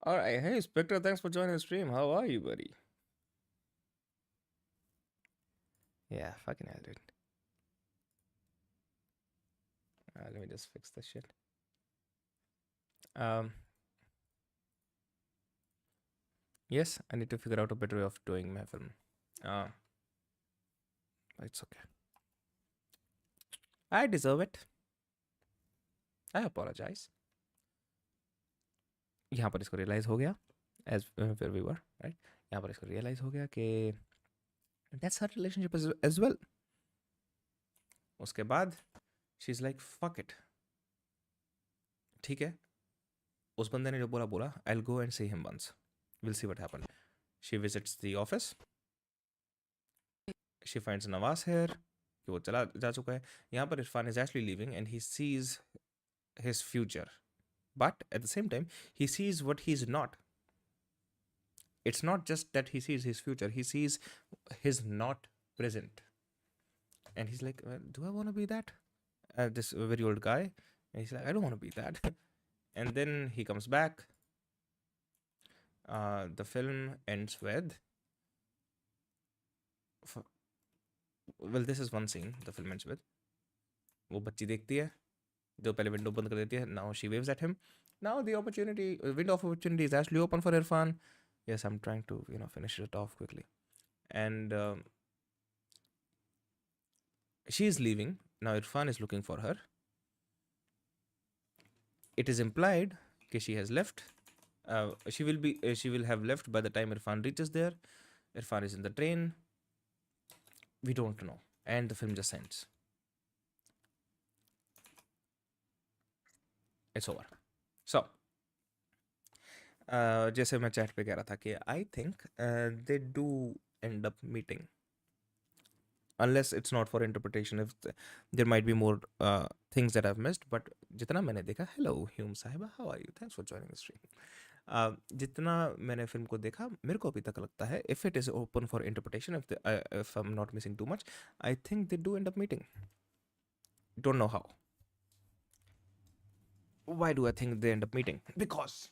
All right, hey Spectre, thanks for joining the stream. How are you, buddy? Yeah, fucking hell, dude. Let me just fix this shit. Um, yes, I need to figure out a better way of doing MehFilm. Uh, it's okay. I deserve it. I apologize. यहाँ पर इसको realize हो गया, as where we were, right? यहाँ पर इसको realize हो गया कि that's her relationship as well. उसके बाद she's like fuck it. ठीक है, उस बंदे ने जो बोला I'll go and see him once. We'll see what happened. She visits the office. She finds Nawaz here कि वो चला जा चुका है. यहाँ पर Irfan is actually leaving and he sees his future, but at the same time he sees what he's not. It's not just that he sees his future, he sees his not present, and he's like, well, do I want to be that? This very old guy, and he's like, I don't want to be that. And then he comes back. The film ends with, well, this is one scene the film ends with. वो बच्ची देखती है जो पहले window बंद कर देती है. Now she waves at him. Now the window of opportunity is actually open for Irfan. Yes, I'm trying to finish it off quickly. And she is leaving. Now Irfan is looking for her. It is implied that she has left. She will have left by the time Irfan reaches there. Irfan is in the train. We don't know. And the film just ends. It's over. So, जैसे मैं chat पे कह रहा था कि I think they do end up meeting. Unless it's not for interpretation, if there might be more things that I've missed, but जितना मैंने देखा, hello Hume साहिबा, how are you? Thanks for joining the stream. जितना मैंने film को देखा, मेरे को अभी तक लगता है, if it is open for interpretation, if I'm not missing too much, I think they do end up meeting. Don't know how. Why do I think they end up meeting? Because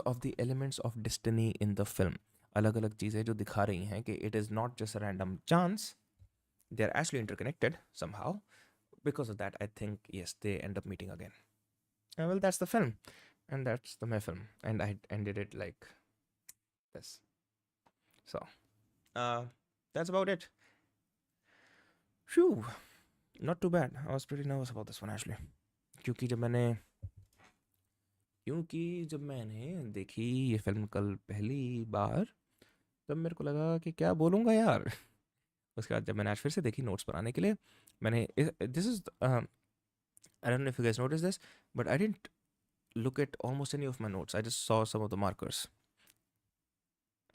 of the elements of destiny in the film. अलग अलग चीज़ें जो दिखा रही हैं कि it is not just a random chance, they are actually interconnected somehow. Because of that, I think, yes, they end up meeting again. Well, that's the film. And that's the MehFilm. And I ended it like this. So, that's about it. Phew. Not too bad. I was pretty nervous about this one, actually. क्योंकि जब मैंने देखी ये film कल पहली बार, तब मेरे को लगा कि क्या बोलूँगा यार. उसके बाद जब मैंने आज फिर से देखी नोट्स बनाने के लिए, मैंने this is I don't know if you guys noticed this, but I didn't look at almost any of my notes. I just saw some of the markers.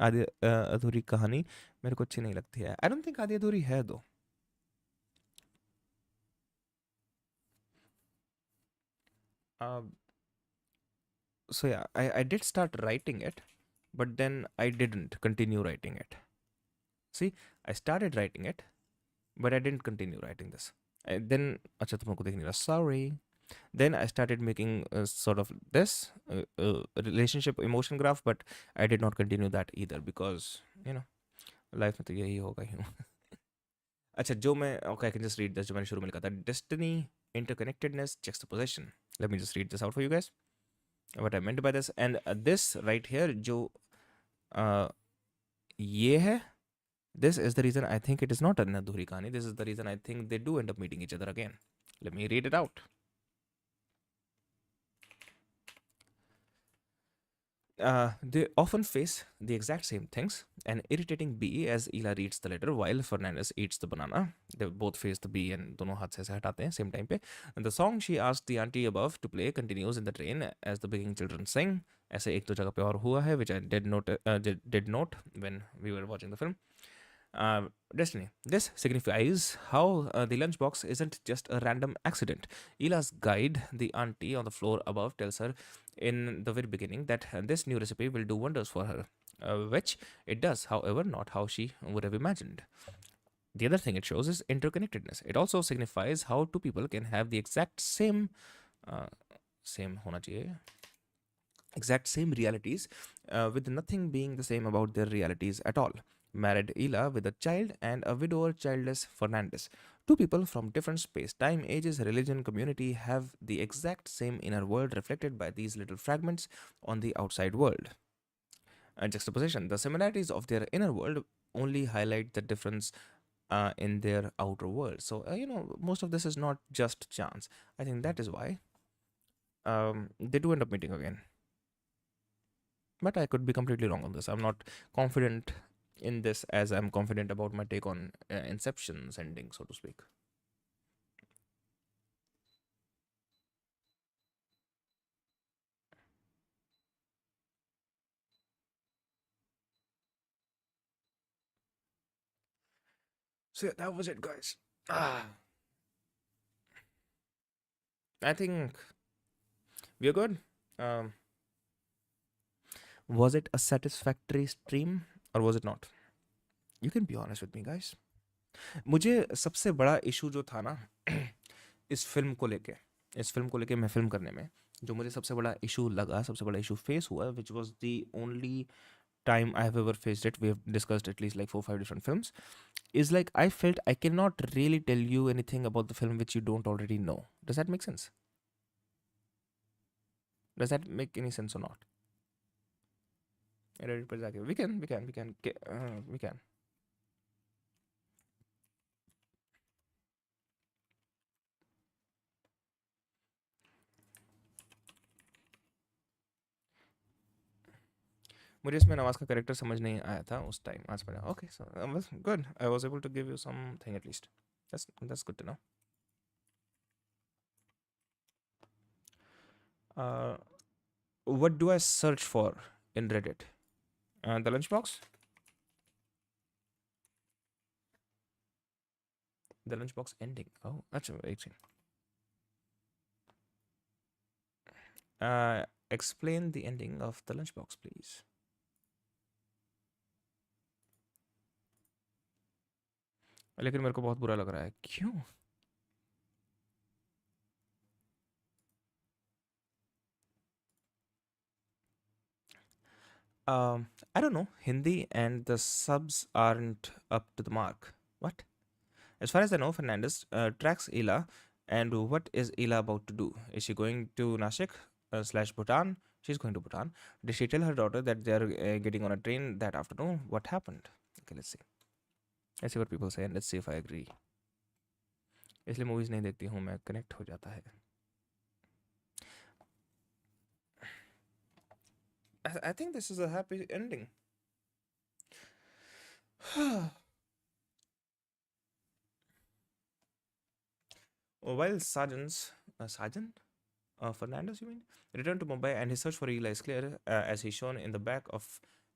आधी अधूरी कहानी मेरे को अच्छी नहीं लगती है. I don't think आधी अधूरी है दो. So yeah, I did start writing it, but then I didn't continue writing it. See, I started writing it, but I didn't continue writing this. Then अच्छा तुमको देखने लगा. Sorry. Then I started making sort of this relationship emotion graph, but I did not continue that either because life में तो यही होगा ही. अच्छा जो मैं okay, I can just read this जो मैंने शुरू में लिखा था. Destiny, interconnectedness, juxtaposition. Let me just read this out for you guys. What I meant by this, and this right here जो ये है, this is the reason I think it is not an adhuri kahani. This is the reason I think they do end up meeting each other again. Let me read it out. They often face the exact same things. An irritating bee as Ela reads the letter while Fernandez eats the banana. They both face the bee and दोनों हाथ से हटाते हैं same time पे. And the song she asked the auntie above to play continues in the train as the begging children sing. ऐसे एक दो जगह पे और हुआ है which I did note when we were watching the film. Destiny. This signifies how the lunchbox isn't just a random accident. Ela's guide, the auntie on the floor above, tells her in the very beginning that this new recipe will do wonders for her, which it does, however, not how she would have imagined. The other thing it shows is interconnectedness. It also signifies how two people can have the exact same same होना चाहिए exact same realities, with nothing being the same about their realities at all. Married Ela with a child and a widower childless Fernandez. Two people from different space, time, ages, religion, community have the exact same inner world reflected by these little fragments on the outside world. Juxtaposition. The similarities of their inner world only highlight the difference in their outer world. So, most of this is not just chance. I think that is why they do end up meeting again. But I could be completely wrong on this. I'm not confident in this as I'm confident about my take on Inception's ending, so to speak. So yeah, that was it, guys. Ah, I think we're good. Um, was it a satisfactory stream or was it not? You can be honest with me, guys. मुझे सबसे बड़ा issue जो था ना इस film को लेके इस फिल्म को लेके मैं फिल्म करने में जो मुझे सबसे बड़ा इशू लगा, सबसे बड़ा इशू फेस हुआ, which was the only time I have ever faced it. We have discussed at least like 4 5 different films. Is like I felt I cannot really tell you anything about the film which you don't already know. Does that make sense? Does that make any sense or not? Reddit पर जाके we can. मुझे इसमें नवाज का character समझ नहीं आया था उस टाइम आज मैंने okay so was good I was able to give you something at least that's good to know. uh, what do I search for in Reddit? The lunchbox. The lunchbox ending. Oh, that's amazing. Explain the ending of the lunchbox, please. लेकिन मेरे को बहुत बुरा लग रहा है क्यों? I don't know. Hindi and the subs aren't up to the mark. What? As far as I know, Fernandez tracks Ila, and what is Ila about to do? Is she going to Nashik slash Bhutan? She's going to Bhutan. Did she tell her daughter that they're getting on a train that afternoon? What happened? Okay, let's see. Let's see what people say and let's see if I agree. इसलिए movies नहीं देखती हूँ मैं, connect हो जाता है. I think this is a happy ending. While Sergeant Fernandez, you mean, returned to Mumbai and his search for Ela is clear, as he's shown in the back of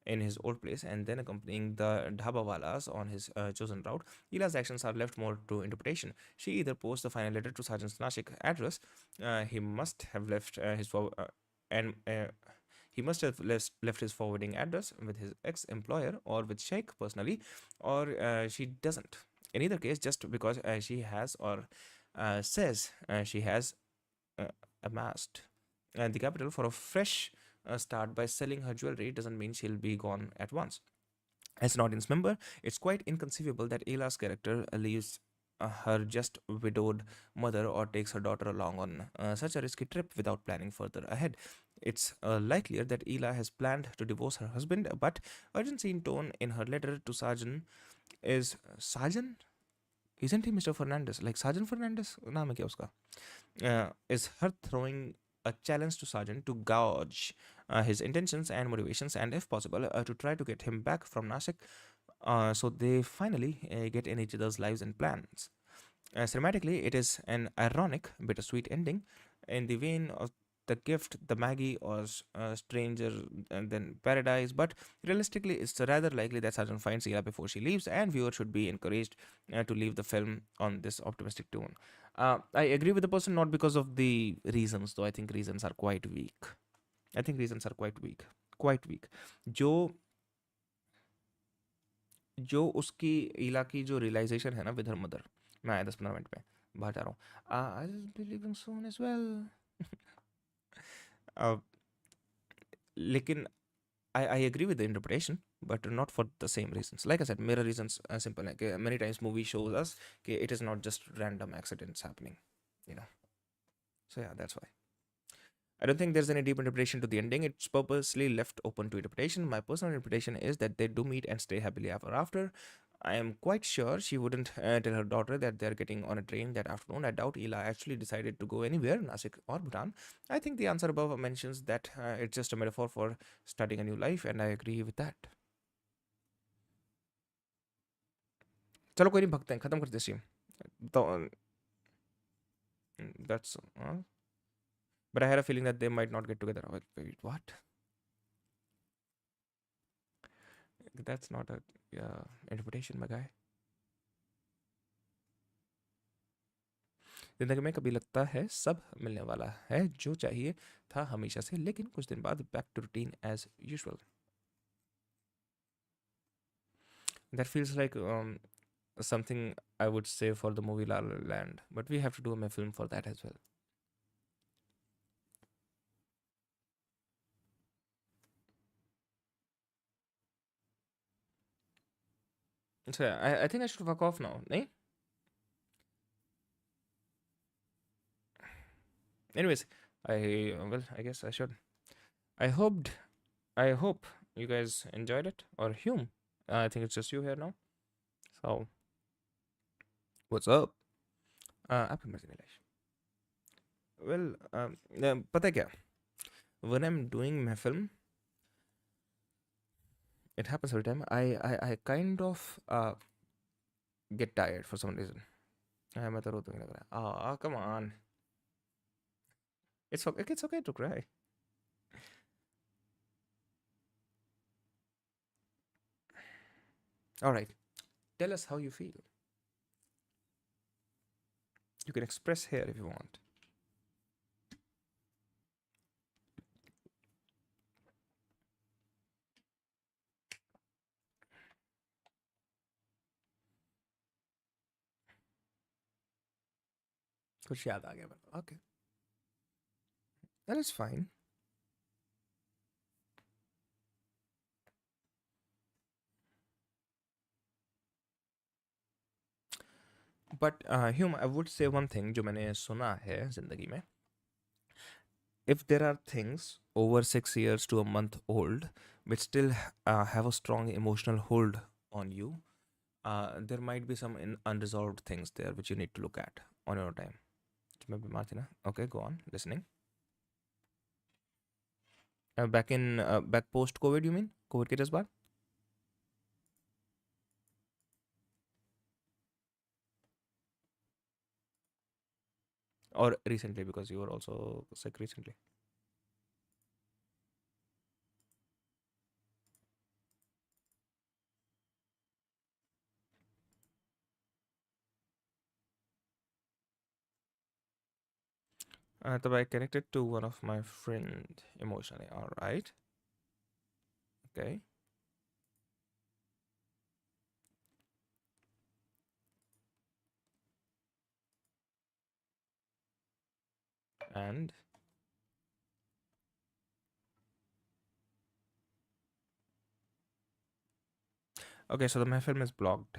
in his old place and then accompanying the Dhabawalas on his chosen route. Ela's actions are left more to interpretation. She either posed the final letter to Sergeant Nashik address. He must have left and he must have left his forwarding address with his ex-employer or with Sheikh personally, or she doesn't. In either case, just because she has or says she has uh, amassed the capital for a fresh start by selling her jewelry doesn't mean she'll be gone at once. As an audience member, it's quite inconceivable that Ayla's character leaves her just widowed mother or takes her daughter along on such a risky trip without planning further ahead. It's likelier that Ayla has planned to divorce her husband, but urgency in tone in her letter to Sergeant is Sergeant? Isn't he Mr. Fernandez? Like Sergeant Fernandez? नाम है क्या उसका? Is her throwing a challenge to Sergeant to gauge his intentions and motivations, and if possible, to try to get him back from Nashik, so they finally get in each other's lives and plans. Cinematically, it is an ironic, bittersweet ending in the vein of the gift, the Maggie, or Stranger and then Paradise, but realistically, it's rather likely that Sergeant finds Ela before she leaves, and viewers should be encouraged to leave the film on this optimistic tone. I agree with the person not because of the reasons, though I think reasons are quite weak. I think reasons are quite weak. Quite weak. जो जो उसकी ईला की जो realisation है ना with her mother. मैं आया 10 15 minute में बाहर जा रहा हूँ. I believe in soon as well. लेकिन I agree with the interpretation, but not for the same reasons. Like I said, मेरा reasons are simple. Like many times movie shows us कि it is not just random accidents happening, you know. So yeah, that's why. I don't think there's any deep interpretation to the ending. It's purposely left open to interpretation. My personal interpretation is that they do meet and stay happily ever after. I am quite sure she wouldn't tell her daughter that they're getting on a train that afternoon. I doubt Ela actually decided to go anywhere, Nasik or Bhutan. I think the answer above mentions that it's just a metaphor for starting a new life, and I agree with that. चलो कोई नहीं भगते हैं खत्म करते stream तो that's but I had a feeling that they might not get together. Wait, what? That's not a interpretation, my guy. जिंदगी में कभी लगता है सब मिलने वाला है जो चाहिए था हमेशा से लेकिन कुछ दिन बाद back to routine as usual that feels like something I would say for the movie La La Land, but we have to do a film for that as well. So yeah, I think I should fuck off now. Eh? Anyways, I guess I should. I hoped I hope you guys enjoyed it or Hume. I think it's just you here now. So what's up? आपकी मर्जी Nilesh. Well, पता है क्या? When I'm doing my film, it happens every time. I kind of get tired for some reason. मैं तो रोने लग रहा है. Come on. It's okay to cry. All right. Tell us how you feel. You can express here if you want. कुछ याद आ गया मेरे. Okay. That is fine. But Hume, I would say one thing जो मैंने सुना है जिंदगी में. If there are things over 6 years to a month old which still have a strong emotional hold on you, there might be some unresolved things there which you need to look at on your time. मैं बीमार थी ना? Okay, go on. Listening. Back post COVID, you mean? COVID के just बाद? Or recently because you were also sick recently. तब I connected to one of my friend emotionally. All right. Okay. And okay, so the MehFilm is blocked.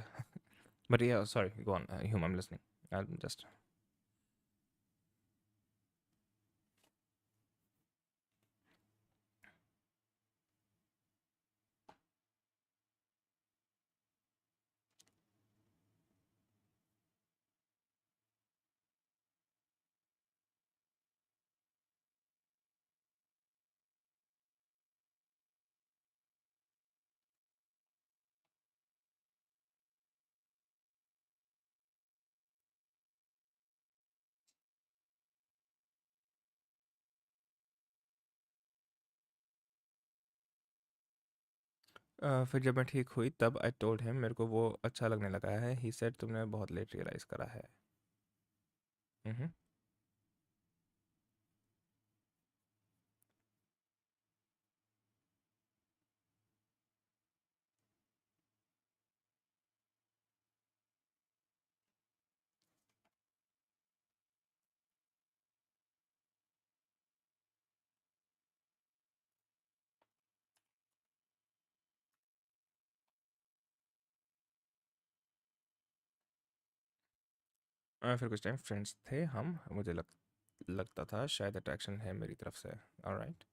But yeah, sorry, go on. Hume, I'm listening. I'll just. फिर जब मैं ठीक हुई तब I told him मेरे को वो अच्छा लगने लगा है. ही सेड तुमने बहुत लेट रियलाइज करा है. हम्म. फिर कुछ टाइम फ्रेंड्स थे हम, मुझे लगता था शायद अट्रैक्शन है मेरी तरफ से। ऑलराइट।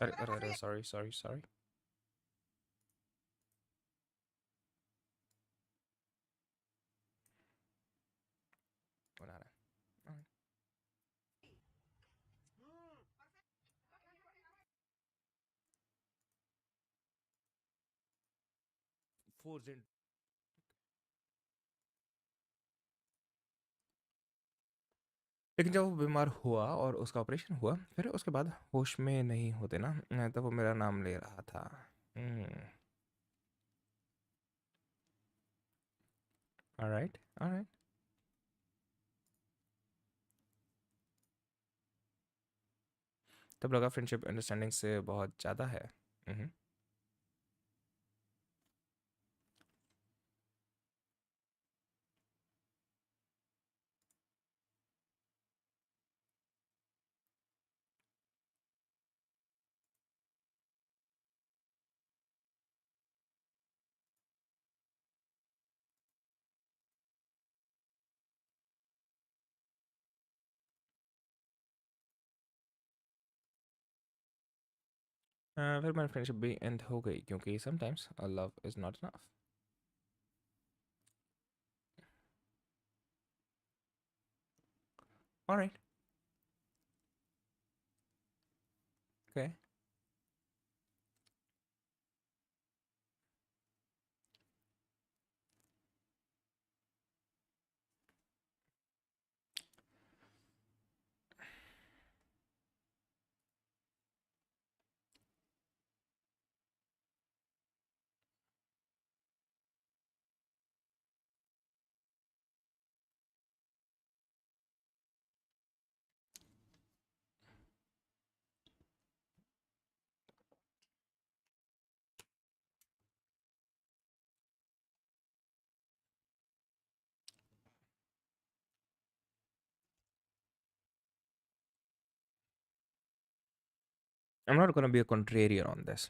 अरे अरे अरे, सॉरी सॉरी सॉरी। बना रहा है। 4 लेकिन जब वो बीमार हुआ और उसका ऑपरेशन हुआ, फिर उसके बाद होश में नहीं होते ना, तब वो मेरा नाम ले रहा था। Alright alright. तब लगा फ्रेंडशिप अंडरस्टैंडिंग से बहुत ज़्यादा है। हम्म। फिर मेरी फ्रेंडशिप भी एंड हो गई क्योंकि sometimes love is not enough. Alright. Okay. I am not gonna be a contrarian on this,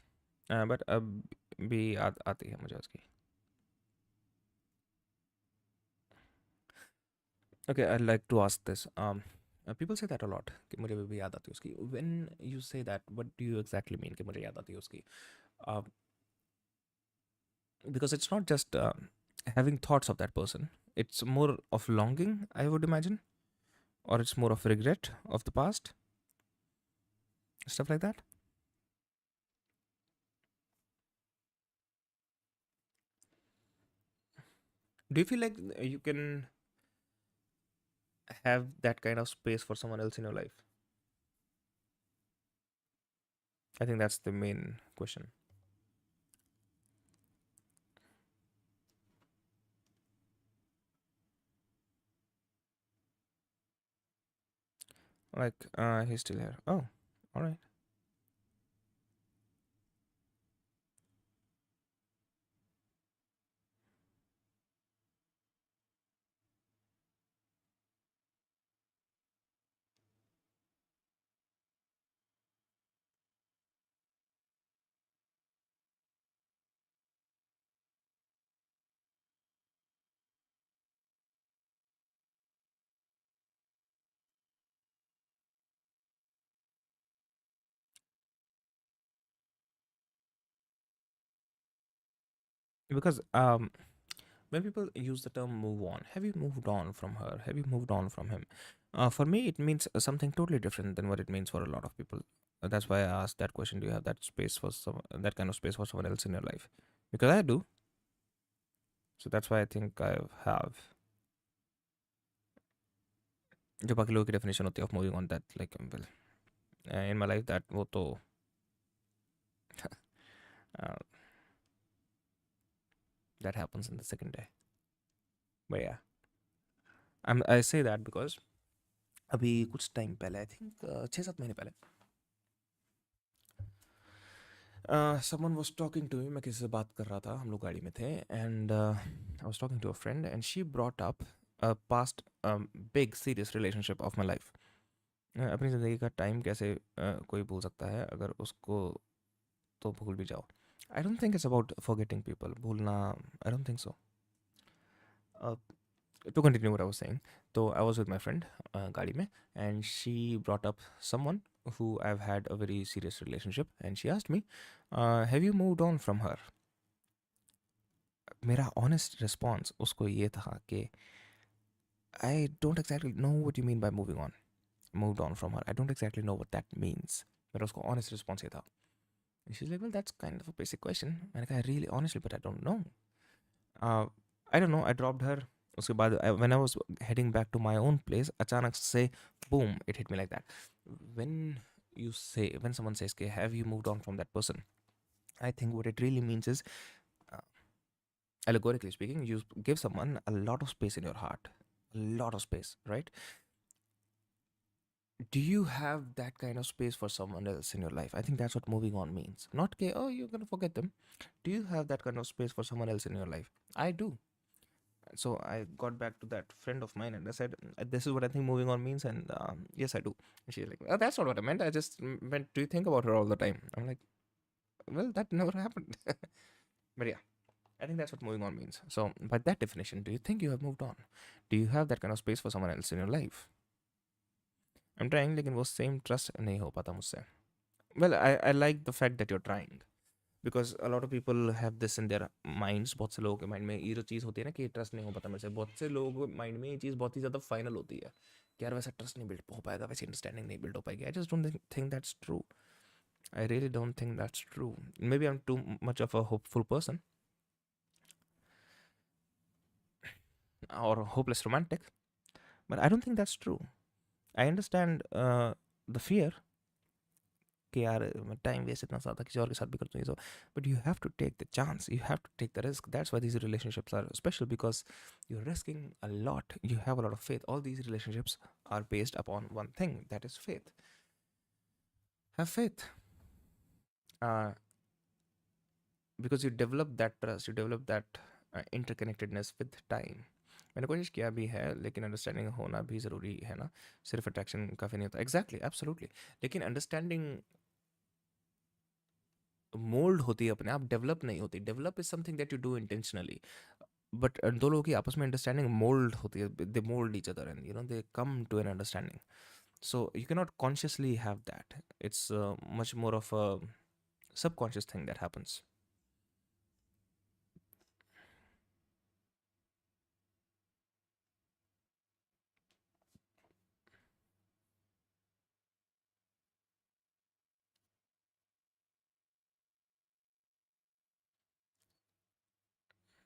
but अब भी आती है मुझे उसकी। Okay, I like to ask this. People say that a lot कि मुझे भी याद आती है उसकी। When you say that, what do you exactly mean कि मुझे याद आती है उसकी? uh, because it's not just having thoughts of that person, it's more of longing, I would imagine, or it's more of regret of the past, stuff like that. Do you feel like you can have that kind of space for someone else in your life? I think that's the main question. Like, he's still here. Oh, all right. Because when people use the term move on, have you moved on from her? Have you moved on from him? For me, it means something totally different than what it means for a lot of people. That's why I asked that question. Do you have that space for that kind of space for someone else in your life? Because I do. So that's why I think I have. जो बाकी लोगों की definition होती है of moving on, that like well, in my life that वो तो uh, that happens in the second day. But yeah, I say that because अभी कुछ टाइम पहले, आई थिंक 6-7 महीने पहले, Someone was talking to me, मैं किसी से बात कर रहा था, हम लोग गाड़ी में थे, and I was talking to a friend and she brought up a past big serious relationship of my life. अपनी ज़िंदगी का टाइम कैसे कोई भूल सकता है अगर उसको तो भूल भी जाओ. I don't think it's about forgetting people. भूलना, I don't think so. Uh, to continue what I was saying, so I was with my friend गाड़ी में, and she brought up someone who I've had a very serious relationship, and she asked me, have you moved on from her? मेरा honest response उसको ये था कि I don't exactly know what you mean by moving on. Moved on from her. I don't exactly know what that means. मेरा उसको honest response ये था. And she's like, well, that's kind of a basic question. मैंने कहा, really, honestly, but I don't know. Uh, I don't know. I dropped her. उसके बाद when I was heading back to my own place, अचानक से boom, it hit me like that. When when someone says, "Okay, have you moved on from that person?" I think what it really means is, uh, allegorically speaking, you give someone a lot of space in your heart, a lot of space, right? Do you have that kind of space for someone else in your life? I think that's what moving on means. Not, okay, oh, you're gonna forget them. Do you have that kind of space for someone else in your life? I do. So I got back to that friend of mine and I said, this is what I think moving on means. And yes, I do. And she's like, oh, that's not what I meant. I just meant, do you think about her all the time? I'm like, well, that never happened. But yeah, I think that's what moving on means. So by that definition, do you think you have moved on? Do you have that kind of space for someone else in your life? I'm trying, लेकिन वो same trust नहीं हो पाता मुझसे. Well, I like the fact that you're trying. Because a lot of people have this in their minds. बहुत से लोगों के माइंड में ये जो चीज़ होती है ना कि ट्रस्ट नहीं हो पाता मेरे से, बहुत से लोगों के माइंड में ये चीज़ बहुत ही ज़्यादा फाइनल होती है कि यार वैसा ट्रस्ट नहीं बिल्ड हो पाएगा, वैसे अंडरस्टैंडिंग नहीं बिल्ड हो पाएगी. I just don't think that's true. I really don't think that's true. Maybe I am too much of a hopeful person or hopeless romantic, but I don't think that's true. I understand the fear कि यार मैं time waste इतना ज़्यादा किसी और के साथ भी करता हूँ ये सब, but you have to take the chance, you have to take the risk. That's why these relationships are special, because you are risking a lot, you have a lot of faith. All these relationships are based upon one thing, that is faith. Have faith, because you develop that trust, you develop that interconnectedness with time. मैंने कोशिश किया भी है, लेकिन understanding होना भी ज़रूरी है ना. सिर्फ अट्रैक्शन काफ़ी नहीं होता. Exactly, absolutely. लेकिन अंडरस्टैंडिंग मोल्ड होती है अपने आप, डेवलप नहीं होती. Develop is something that you do intentionally. But दो लोगों की आपस में अंडरस्टैंडिंग मोल्ड होती है. They mould each other and they come to an understanding. So you can not consciously have that. It's much more of a subconscious thing that happens.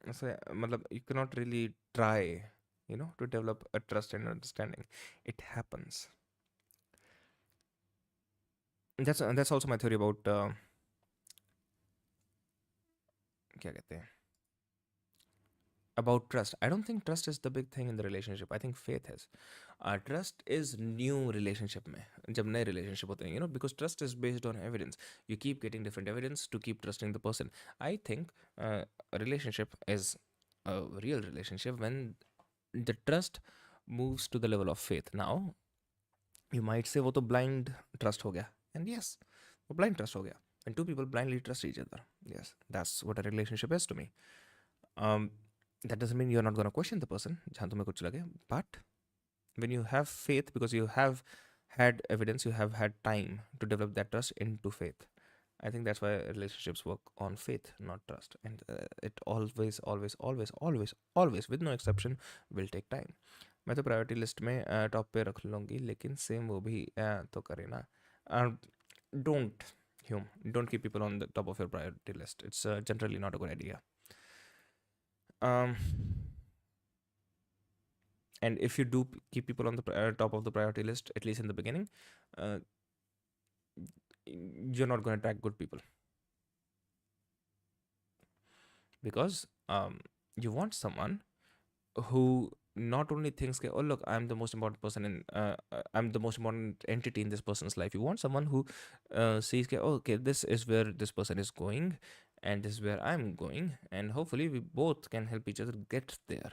मतलब you can not really try to develop a trust and understanding. It happens. That's also my theory about क्या कहते हैं, about trust. I don't think trust is the big thing in the relationship. I think faith is. Trust is new relationship में, जब नए relationship होते हैं, because trust is based on evidence. You keep getting different evidence to keep trusting the person. I think a relationship is a real relationship when the trust moves to the level of faith. Now, you might say वो तो blind trust हो गया. And yes, वो blind trust हो गया. When two people blindly trust each other. Yes, that's what a relationship is to me. Um, that doesn't mean you're not going to question the person जहाँ तुम्हें कुछ लगे, but when you have faith, because you have had evidence, you have had time to develop that trust into faith. I think that's why relationships work on faith, not trust. And it always, always, always, always, always, with no exception, will take time. मैं तो priority list में top पे रख लूँगी, लेकिन same वो भी तो करे ना. Don't don't keep people on the top of your priority list. It's generally not a good idea. Um, and if you do keep people on the top of the priority list, at least in the beginning, uh, you're not going to attract good people, because you want someone who not only thinks oh look, I'm the most important person in I'm the most important entity in this person's life. You want someone who sees oh, okay, this is where this person is going, and this is where I'm going, and hopefully we both can help each other get there.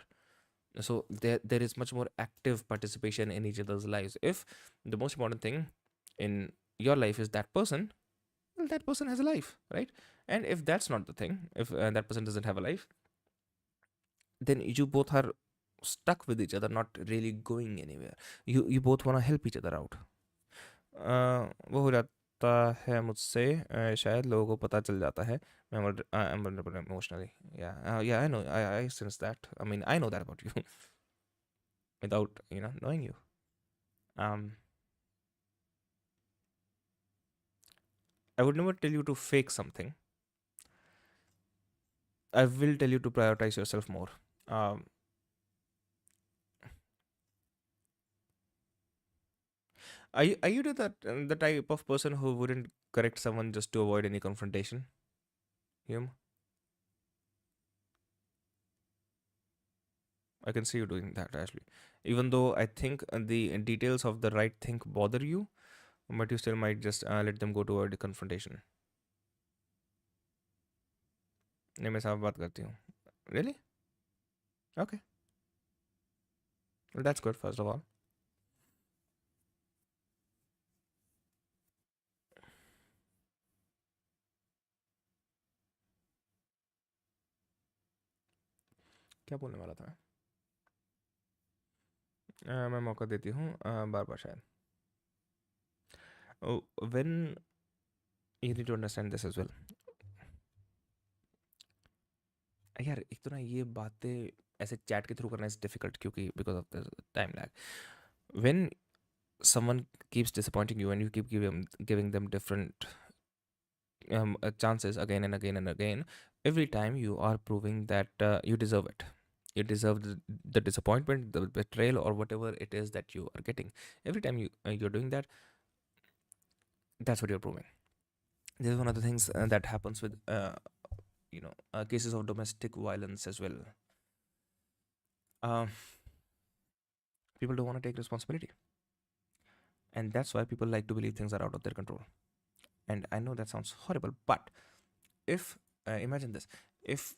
So there is much more active participation in each other's lives. If the most important thing in your life is that person, well, that person has a life, right? And if that's not the thing, if that person doesn't have a life, then you both are stuck with each other, not really going anywhere. You both want to help each other out. वो हो जाता है मुझसे, शायद लोगों को पता चल जाता है मैं vulnerable emotionally. Yeah, I know, I sense that. I mean, I know that about you without knowing you. um I would never tell you to fake something. I will tell you to prioritize yourself more. um are you the type of person who wouldn't correct someone just to avoid any confrontation? Him, I can see you doing that, Ashley. Even though I think the details of the right thing bother you, but you still might just let them go toward the confrontation. नहीं, मैं साफ बात करती हूँ. Really? Okay. Well, that's good, first of all. क्या बोलने वाला था? मैं मौका देती हूँ बार बार शायद. Oh, when you need to understand this as well. यार एक तो ना ये बातें ऐसे चैट के थ्रू करना इज डिफिकल्ट, क्योंकि because of the time lag. When someone keeps disappointing you and you keep giving them different chances again and again and again, every time you are proving that you deserve it. You deserve the disappointment, the betrayal, or whatever it is that you are getting. Every time you're doing that, that's what you're proving. This is one of the things that happens with cases of domestic violence as well. Uh, People don't want to take responsibility, and that's why people like to believe things are out of their control. And I know that sounds horrible, but if imagine this, if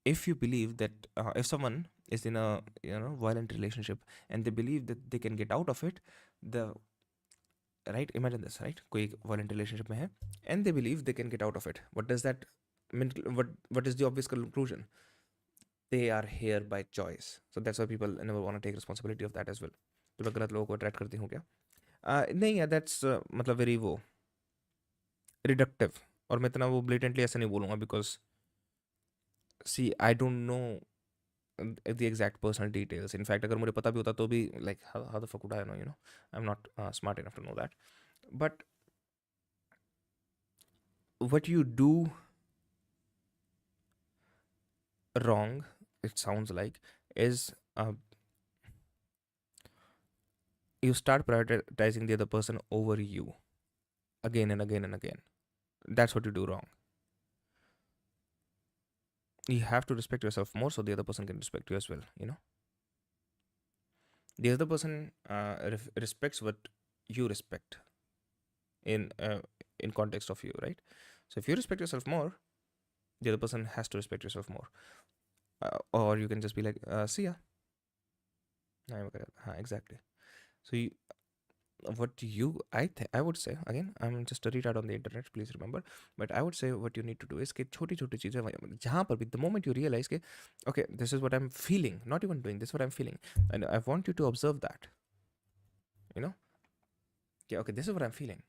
if you believe that if someone is in a violent relationship and they believe that they can get out of it, the right, imagine this, right, कोई एक violent relationship में है and they believe they can get out of it, what does that mean? What is the obvious conclusion? They are here by choice. So that's why people never want to take responsibility of that as well. तो मैं गलत लोगों को attract करती हूँ क्या? नहीं है, दैट्स मतलब वेरी वो रिडक्टिव. और मैं इतना वो ब्लेटेंटली ऐसे नहीं बोलूँगा, because see I don't know the exact personal details. In fact, अगर मुझे पता भी होता तो भी like how the fuck would I know, I'm not smart enough to know that. But what you do wrong, it sounds like, is you start prioritizing the other person over you again and again and again. That's what you do wrong. You have to respect yourself more so the other person can respect you as well, the other person respects what you respect in context of you, right? So if you respect yourself more, the other person has to respect yourself more. Or you can just be like, see ya. Exactly. So I would say, again, I'm just a retard on the internet, please remember, but I would say what you need to do is कि छोटी छोटी चीज़ें जहाँ पर भी the moment you realize कि okay, this is what I'm feeling, not even doing this, what I'm feeling, and I want you to observe that, okay, this is what I'm feeling.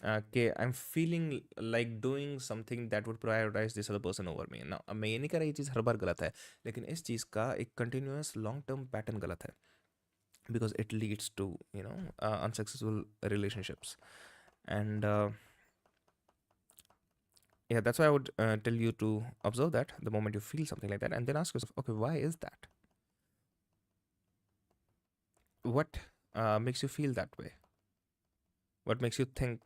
Okay, I'm feeling like doing something that would prioritize this other person over me. Now, मैं ये नहीं कह रहा ये चीज़ हर बार गलत है, लेकिन इस चीज़ का एक continuous long term pattern गलत है, because it leads to unsuccessful relationships. And yeah, that's why I would tell you to observe that the moment you feel something like that, and then ask yourself, okay, why is that? What makes you feel that way? What makes you think?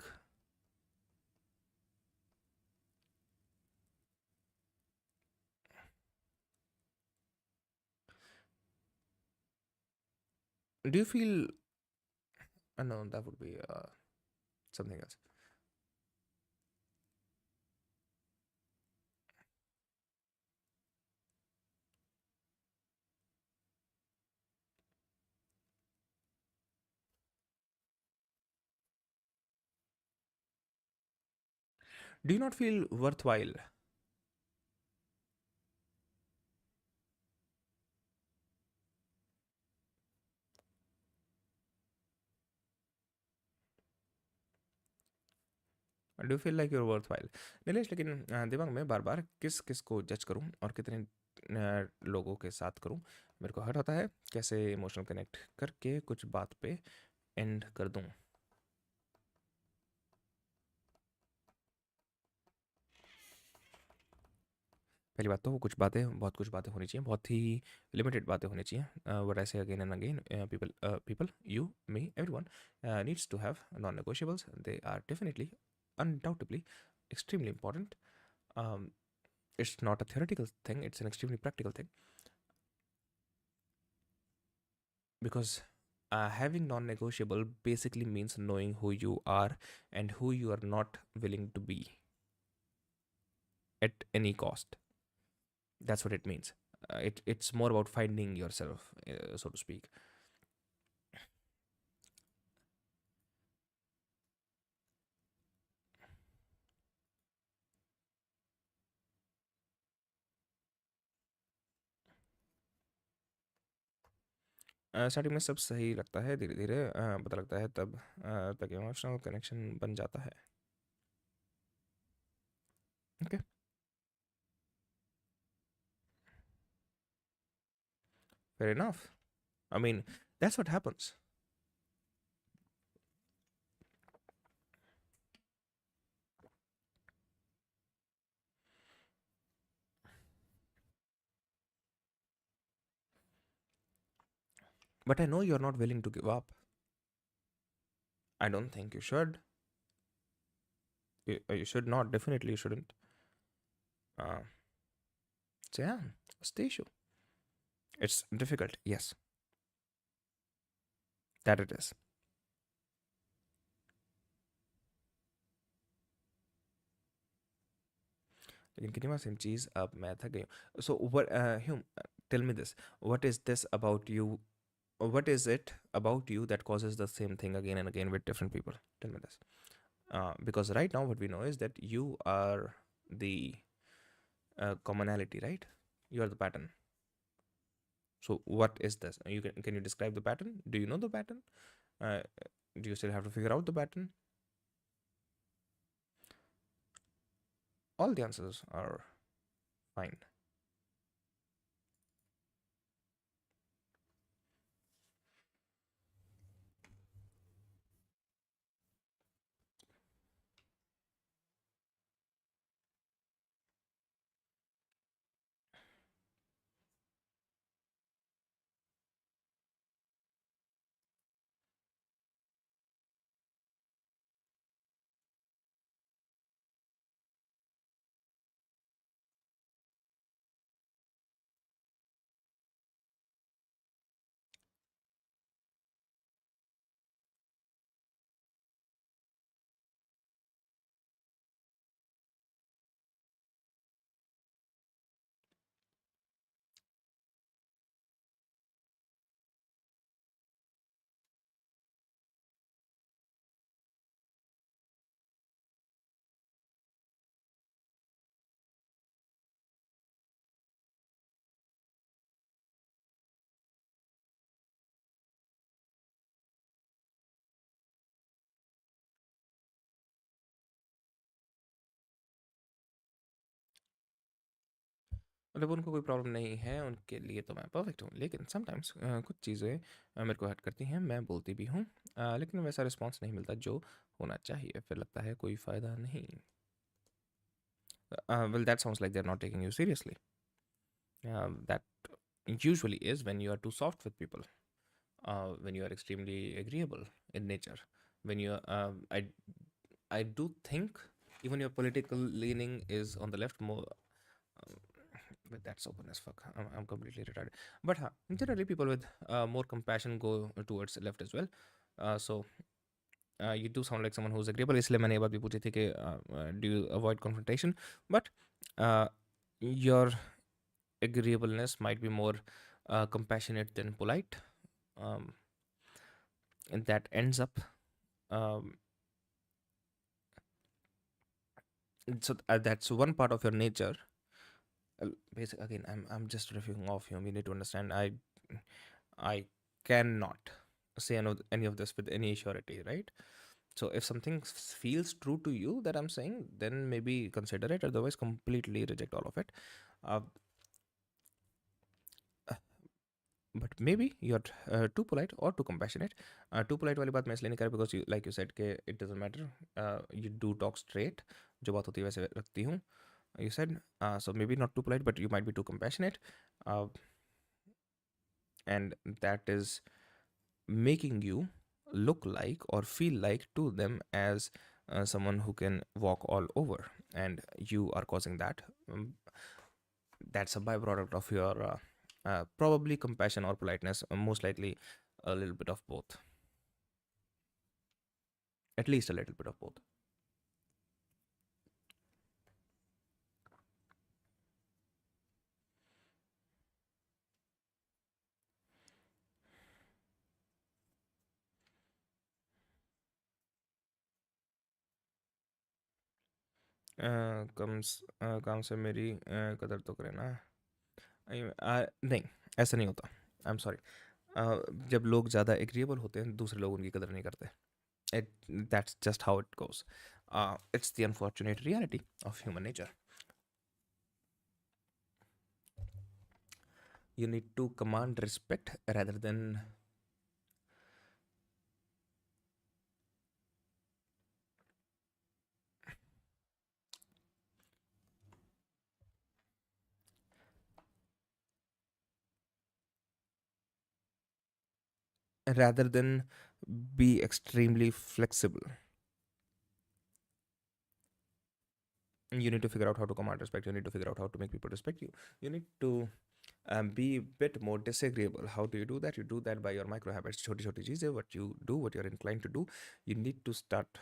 Do you feel? No, that would be something else. Do you not feel worthwhile? Do feel like your worthwhile? Nilesh, लेकिन दिमाग में बार बार किस किस को जज करूं और कितने लोगों के साथ करूं, मेरे को हर्ट होता है। कैसे इमोशनल कनेक्ट करके कुछ बात पे एंड कर दूं? पहली बात तो वो कुछ बातें, बहुत कुछ बातें होनी चाहिए, बहुत ही लिमिटेड बातें होनी चाहिए। What I say again and again, people, you, me, everyone needs to have non negotiables. They are definitely, undoubtedly, extremely important. um, it's not a theoretical thing, it's an extremely practical thing, because having non-negotiable basically means knowing who you are and who you are not willing to be at any cost. That's what it means. It's more about finding yourself, so to speak. Starting में सब सही लगता है, धीरे धीरे पता लगता है तब तक इमोशनल कनेक्शन बन जाता है। Okay, fair enough. I mean, that's what happens. But I know you're not willing to give up. I don't think you should. You should not, definitely you shouldn't. uh, so yeah, it's the issue. It's difficult, yes, that it is. लेकिन कितनी बार same चीज़, अब मैं थक गई हूँ। So what, hmm, tell me this, what is this about you, what is it about you that causes the same thing again and again with different people? Tell me this. Because right now what we know is that you are the commonality, right? You are the pattern. So what is this? Can you describe the pattern? Do you know the pattern? uh, do you still have to figure out the pattern? All the answers are fine. मतलब उनको कोई problem नहीं है, उनके लिए तो मैं perfect हूँ, लेकिन समटाइम्स कुछ चीज़ें मेरे को हर्ट करती हैं, मैं बोलती भी हूँ, लेकिन वैसा रिस्पॉन्स नहीं मिलता जो होना चाहिए, फिर लगता है कोई फ़ायदा नहीं। Well, that sounds like they're not taking you seriously. That usually is when you are too soft with people, when you are extremely agreeable in nature, when you are, I do think even your political leaning is on the left more. But that's open as fuck. I'm completely retarded. But generally, people with more compassion go towards left as well. So you do sound like someone who's agreeable. इसलिए मैंने ये बात भी पूछी थी कि do you avoid confrontation? But uh, your agreeableness might be more compassionate than polite. Um, and that ends up um, that's one part of your nature. Basic again, I'm just riffing off here. You need to understand. I cannot say any of this with any surety, right? So if something feels true to you that I'm saying, then maybe consider it. Otherwise, completely reject all of it. Uh, but maybe you're too polite or too compassionate. Too polite वाली बात मैं इसलिए नहीं कर रहा because you like you said कि it doesn't matter. You do talk straight. जो बात होती है वैसे रखती हूँ. You said so maybe not too polite, but you might be too compassionate, uh, and that is making you look like or feel like to them as someone who can walk all over, and you are causing that. That's a byproduct of your probably compassion or politeness, most likely a little bit of both, at least a little bit of both. काम से मेरी कदर तो करे ना. नहीं, ऐसा नहीं होता. I am sorry. जब लोग ज़्यादा एग्रीएबल होते हैं दूसरे लोग उनकी कदर नहीं करते. it That's just how it goes. It's the unfortunate reality of human nature. You need to command respect rather than be extremely flexible. You need to figure out how to command respect. You need to figure out how to make people respect you. You need to be a bit more disagreeable. How do you do that? You do that by your micro habits. छोटी छोटी चीज़ें, what you do, what you're inclined to do. You need to start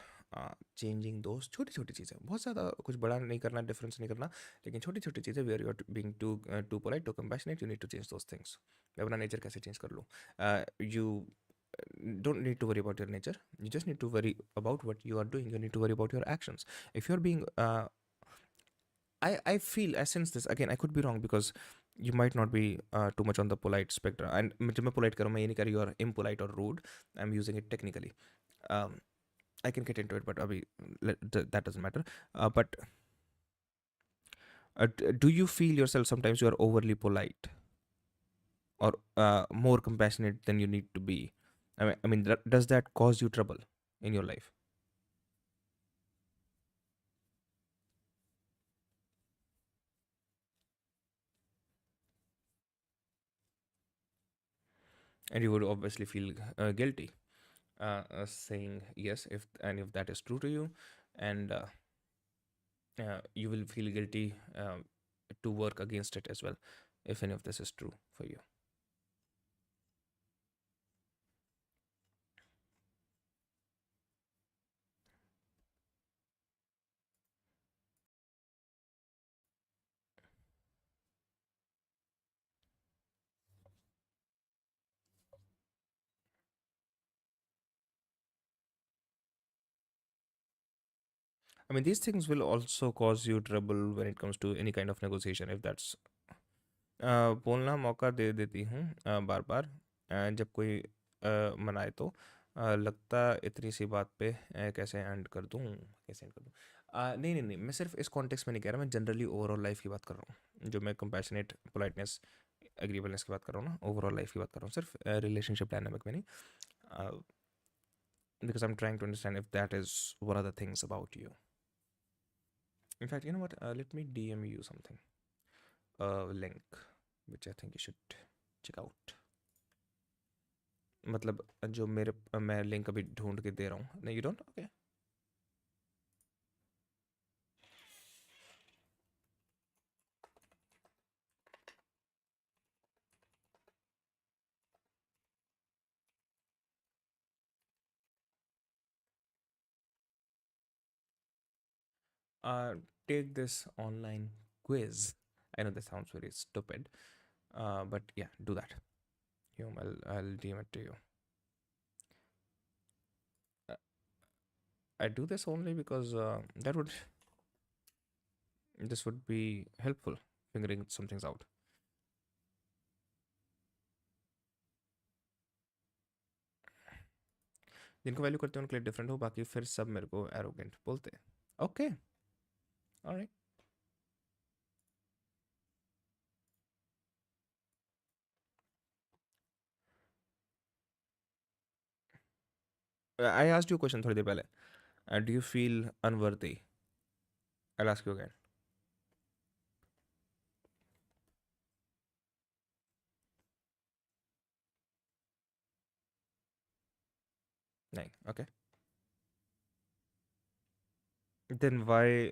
changing those छोटी छोटी चीज़ें. बहुत ज़्यादा कुछ बड़ा नहीं करना, difference नहीं करना, लेकिन छोटी छोटी चीज़ें where you're being too polite, too compassionate, you need to change those things. मैं अपना nature कैसे change कर लूँ? You don't need to worry about your nature. You just need to worry about what you are doing. You need to worry about your actions. If you're being I feel I sense this again. I could be wrong because you might not be too much on the polite spectrum. And जब मैं polite कर रहा हूँ मैं ये नहीं कह रही you are impolite or rude. I'm using it technically. Um, I can get into it, but abhi, that doesn't matter. But do you feel yourself sometimes you are overly polite or more compassionate than you need to be? I mean, does that cause you trouble in your life? And you would obviously feel guilty saying yes if that is true to you, and you will feel guilty to work against it as well if any of this is true for you. I mean, these things will also cause you trouble when it comes to any kind of negotiation if that's बोलना मौका दे देती हूँ बार बार जब कोई मनाए तो लगता इतनी सी बात पे कैसे एंड कर दूँ, कैसे एंड कर दूँ. नहीं नहीं नहीं, मैं सिर्फ इस कॉन्टेक्स्ट में नहीं कह रहा, मैं जनरली ओवरऑल लाइफ की बात कर रहा हूँ. जो मैं कंपैशनेट पोलाइटनेस एग्रीबलनेस की बात कर रहा हूँ ना, ओवरऑल लाइफ की बात कर रहा हूँ, सिर्फ रिलेशनशिप डायनामिक में नहीं. Because I'm trying to understand if that is one of the things about you. In fact, you know what? Let me DM you something. A link, which I think you should check out. मतलब जो मेरे मैं link अभी ढूंढ के दे रहा हूँ. नहीं, you don't? Okay. uh, take this online quiz. I know this sounds very stupid, but yeah, do that. I'll DM it to you. Uh, I do this only because this would be helpful figuring some things out. जिनको value करते हैं उनके लिए different हो, बाकी फिर सब मेरे को एरोगेंट बोलते हैं. Okay, alright. I asked you question थोड़ी देर पहले. Do you feel unworthy? I ask you again. नहीं. Okay. Then why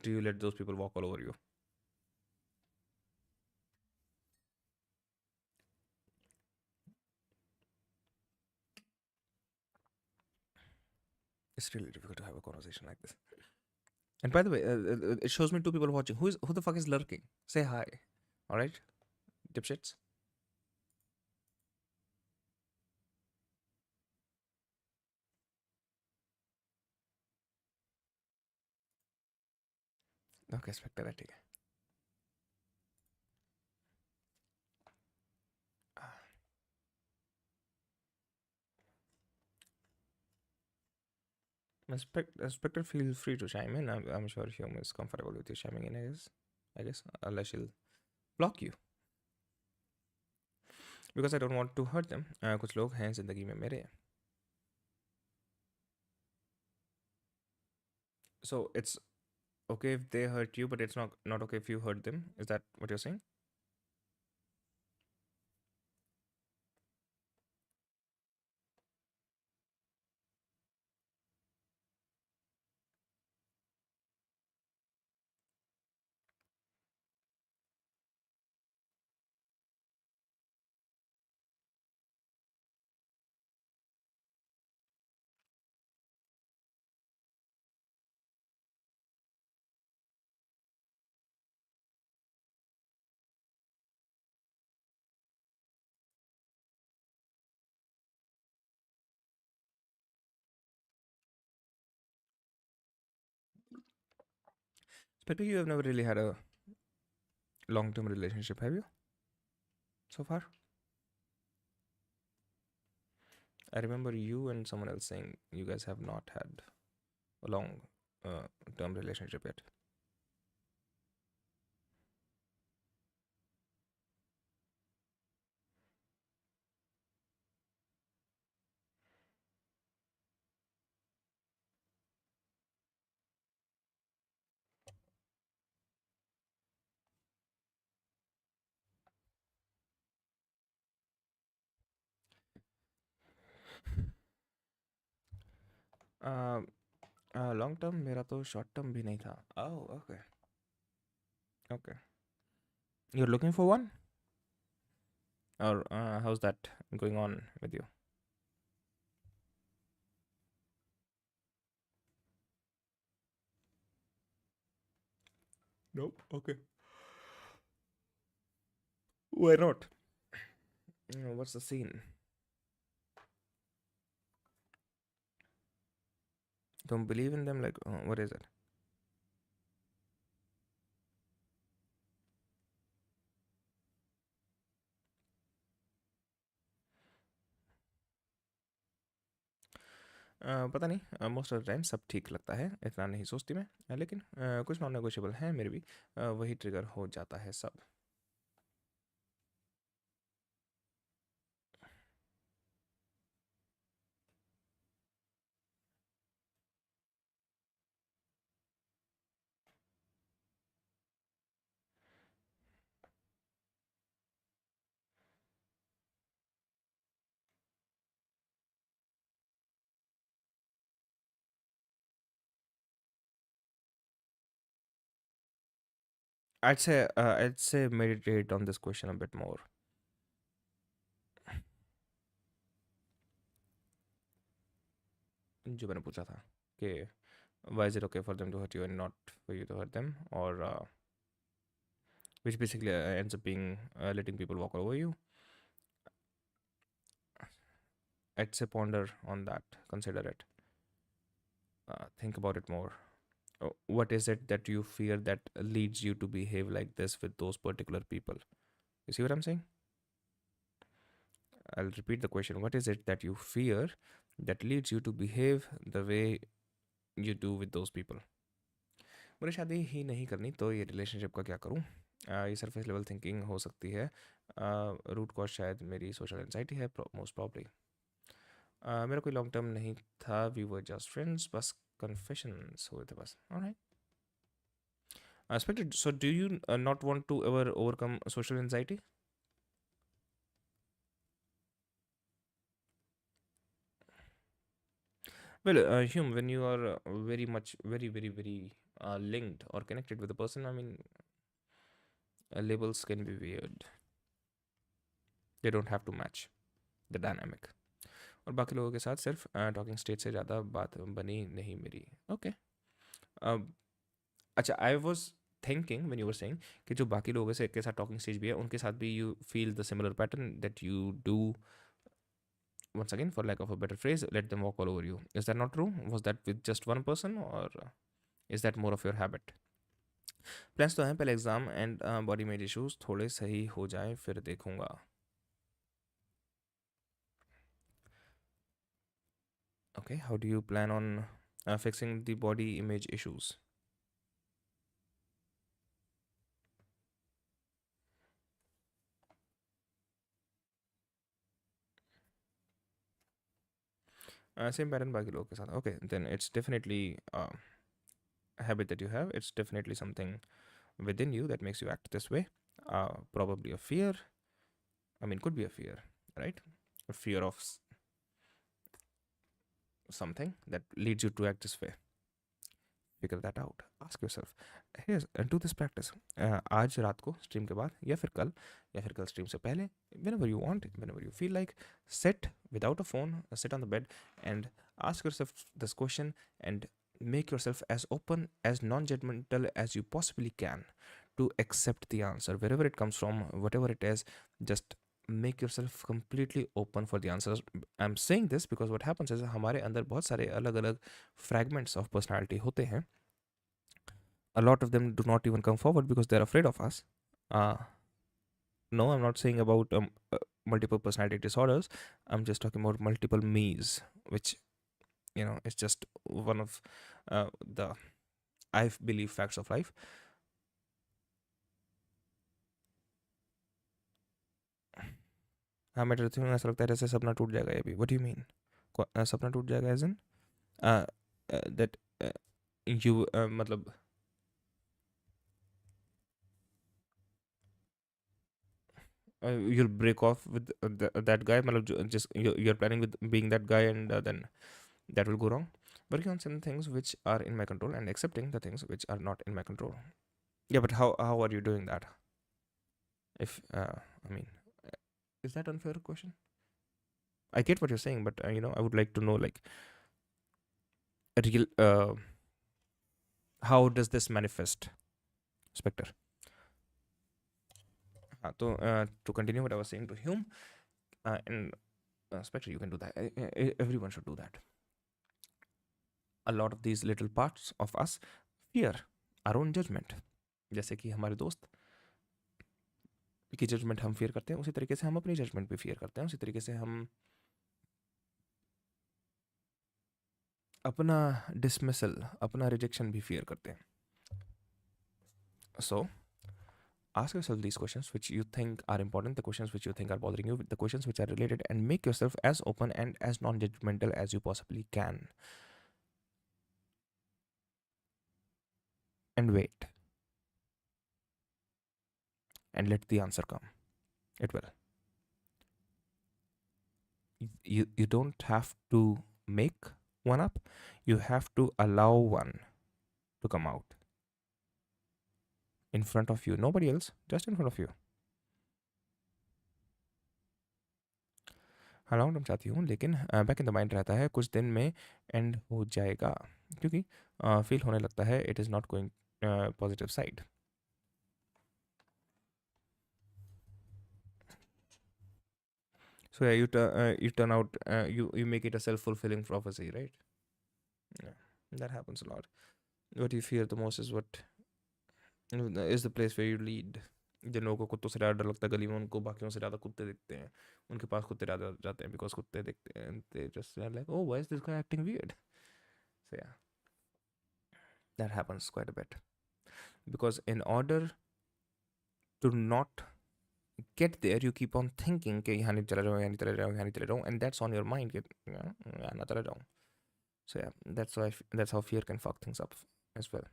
do you let those people walk all over you? It's really difficult to have a conversation like this. And by the way, it shows me two people watching. Who the fuck is lurking? Say hi. All right, dipshits. Okay, Spectre, ठीक है. Spectre, feel free to chime in. I'm sure Hume is comfortable with you chiming in. I guess, unless she'll block you because I don't want to hurt them. कुछ लोग हैं जिंदगी में मेरे. So it's okay if they hurt you, but it's not okay if you hurt them. Is that what you're saying? Spectre, you have never really had a long-term relationship, have you? So far? I remember you and someone else saying you guys have not had a long term relationship yet. Long term मेरा तो short term भी नहीं था. Oh, okay. Okay. You're looking for one? Or how's that going on with you? Nope. Okay. Why not? What's the scene? Don't believe in them? Like, what is it? पता नहीं, most of the time सब ठीक लगता है, इतना नहीं सोचती मैं. लेकिन कुछ नॉन नेगोशिएबल है मेरे भी. वही ट्रिगर हो जाता है सब. I'd say meditate on this question a bit more. जो मैंने पूछा था कि Why is it okay for them to hurt you and not for you to hurt them? Or which basically ends up being letting people walk over you. I'd say ponder on that, consider it, think about it more. What is it that you fear that leads you to behave like this with those particular people? You see what I'm saying? I'll repeat the question. What is it that you fear that leads you to behave the way you do with those people? मुझे शादी ही नहीं करनी तो ये relationship का क्या करूँ? ये सरफेस लेवल थिंकिंग हो सकती है. रूट कॉज शायद मेरी सोशल एंजाइटी है, मोस्ट प्रॉब्ली. मेरा कोई लॉन्ग टर्म नहीं था, वी वर जस्ट फ्रेंड्स, बस कन्फेशंस हुए थे बस. Alright. Expected. So, do you not want to ever overcome social anxiety? Well, Hume, when you are very much, very linked or connected with a person, I mean, labels can be weird. They don't have to match the dynamic. और बाकी लोगों के साथ सिर्फ talking stage से ज़्यादा बात बनी नहीं मेरी. ओके. अच्छा, I was thinking when you were saying कि जो बाकी लोगों से के साथ टॉकिंग स्टेज भी है उनके साथ भी you feel the similar pattern that you do. Once again, for lack of a better phrase, let them walk all over you. Is that not true? Was that with just one person, or is that more of your habit? Plans तो हैं, पहले exam and body image issues थोड़े सही हो जाए फिर देखूंगा. Okay, how do you plan on fixing the body image issues? Same pattern बाकी लोगों के साथ. Okay, then it's definitely a habit that you have. It's definitely something within you that makes you act this way. Probably a fear. I mean, could be a fear, right? A fear of something that leads you to act this way. Figure that out. Ask yourself. Here's do this practice. आज रात को stream के बाद या फिर कल stream से पहले, whenever you want, whenever you feel like, sit without a phone, sit on the bed and ask yourself this question and make yourself as open, as non-judgmental as you possibly can to accept the answer wherever it comes from, whatever it is. Just make yourself completely open for the answers. I'm saying this because what happens is हमारे अंदर बहुत सारे अलग अलग fragments of personality होते हैं. A lot of them do not even come forward because they're afraid of us. No, I'm not saying about multiple personality disorders. I'm just talking about multiple me's, which is just one of the, I believe, facts of life. हाँ, मैं डरती हूँ, ऐसा लगता है जैसे सपना टूट जाएगा. अभी व्हाट डू यू मीन? सपना टूट जाएगा एज इन दैट यू मतलब you'll break off with that guy, मतलब just you're planning with being that guy, and then that will go wrong. Working on some things which are in my control and accepting the things which are not in my control. Yeah, but how are you doing that? If I mean, is that unfair question? I get what you're saying, but I would like to know, like, a real how does this manifest, Spectre? So to continue what I was saying to Hume, and Spectre, you can do that. Everyone should do that. A lot of these little parts of us fear our own judgment. जैसे कि हमारे दोस्त की judgement हम fear करते हैं, उसी तरीके से हम अपनी जजमेंट भी fear करते हैं, उसी तरीके से हम अपना dismissal, अपना rejection भी fear करते हैं. So ask yourself these questions which you think are important, the questions which you think are bothering you, the questions which are related, and make yourself as open and as non-judgmental as you possibly can. And wait. And let the answer come. It will. You don't have to make one up. You have to allow one to come out in front of you. Nobody else, just in front of you. हाँ long term चाहती हूँ, लेकिन back in the mind रहता है कुछ दिन में and हो जाएगा, क्योंकि फील होने लगता है it is not going positive side. So yeah, you turn out you make it a self fulfilling prophecy, right? Yeah, that happens a lot. What you fear the most is what is the place where you lead. जिन लोगों को कुत्तों से ज़्यादा डर लगता है गली में, उनको बाकियों से ज़्यादा कुत्ते दिखते हैं. उनके पास कुत्ते ज़्यादा जाते हैं बिकॉज कुत्ते दिखते हैं. They just are like, oh, why is this guy acting weird? So yeah, that happens quite a bit. Because in order to not get there, you keep on thinking कि यहाँ नहीं चला जाऊँ, यहाँ नहीं चला जाऊँ, यहाँ नहीं चला जाऊँ, and that's on your mind कि यहाँ ना चला जाऊँ. So yeah, that's how fear can fuck things up as well.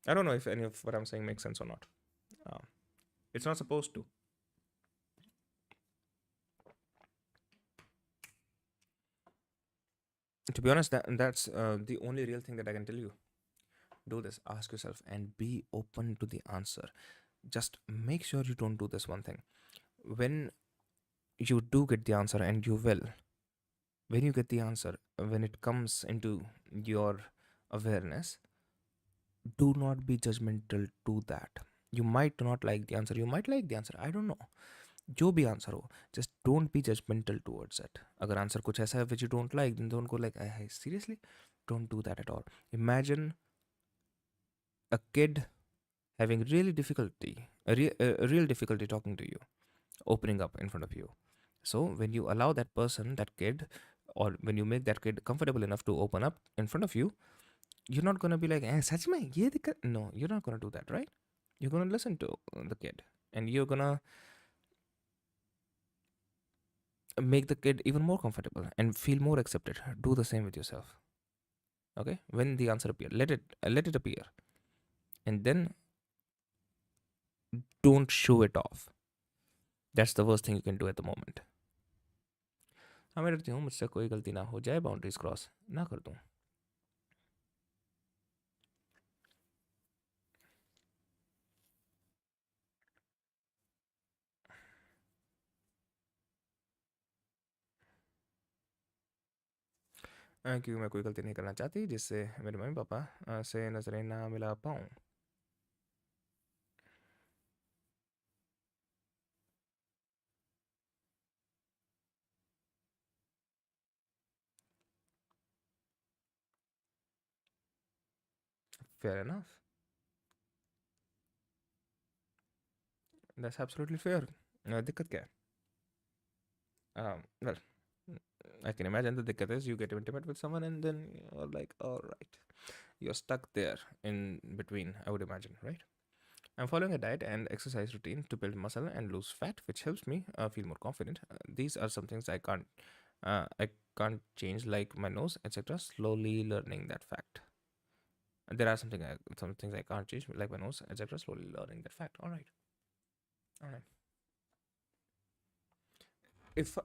I don't know if any of what I'm saying makes sense or not. Uh, it's not supposed to. To be honest, that's the only real thing that I can tell you. Do this, ask yourself, and be open to the answer. Just make sure you don't do this one thing. When you do get the answer, and you will, when you get the answer, when it comes into your awareness, do not be judgmental to that. You might not like the answer, you might like the answer, I don't know. जो भी answer हो, just don't be judgmental towards it. अगर answer कुछ ऐसा है which you don't like, then don't go like, hey, seriously, don't do that at all. Imagine a kid having really difficulty, a real difficulty talking to you, opening up in front of you. So when you allow that person, that kid, or when you make that kid comfortable enough to open up in front of you, you're not gonna be like, eh, सच में ये दिक्कत. No, you're not gonna do that, right? You're gonna listen to the kid, and you're gonna make the kid even more comfortable and feel more accepted. Do the same with yourself. Okay, when the answer appear, let it appear, and then don't show it off. That's the worst thing you can do at the moment. हाँ, मैं डरती हूँ मुझसे कोई गलती ना हो जाए, बाउंड्रीज क्रॉस ना कर दूँ. क्योंकि मैं कोई गलती नहीं करना चाहती जिससे मेरे मम्मी पापा से नजरें ना मिला पाऊँ. Fair enough. That's absolutely fair. दिक्कत क्या है? Well, I can imagine the दिक्कत is you get intimate with someone and then you're like, all right, you're stuck there in between, I would imagine, right? I'm following a diet and exercise routine to build muscle and lose fat, which helps me feel more confident. These are some things I can't change, like my nose, etc. Slowly learning that fact. There are some things I can't change, like my nose, etc. Slowly learning that fact. All right. If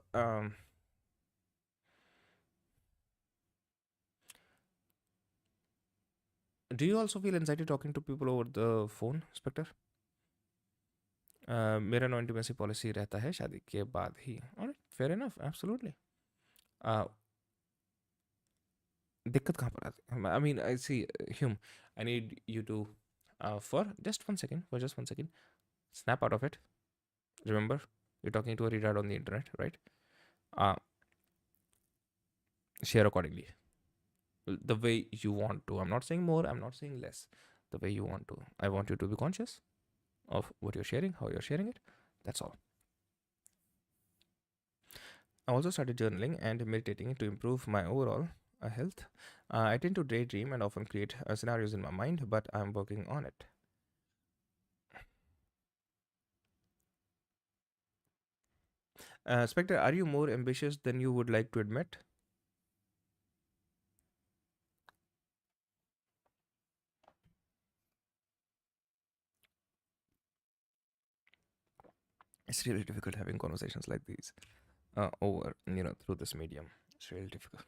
do you also feel anxiety talking to people over the phone, Spectre? मेरा no intimacy policy रहता है शादी के बाद ही. Alright, fair enough, absolutely. दिक्कत कहाँ पर आती है? I mean I see Hume, I need you to for just 1 second, snap out of it. Remember, you're talking to a retard on the internet, right? uh, Share accordingly, the way you want to. I'm not saying more, I'm not saying less. The way you want to. I want you to be conscious of what you're sharing, how you're sharing it. That's all. I also started journaling and meditating to improve my overall health. I tend to daydream and often create scenarios in my mind, but I'm working on it. Spectre, are you more ambitious than you would like to admit? It's really difficult having conversations like these over, through this medium. It's really difficult.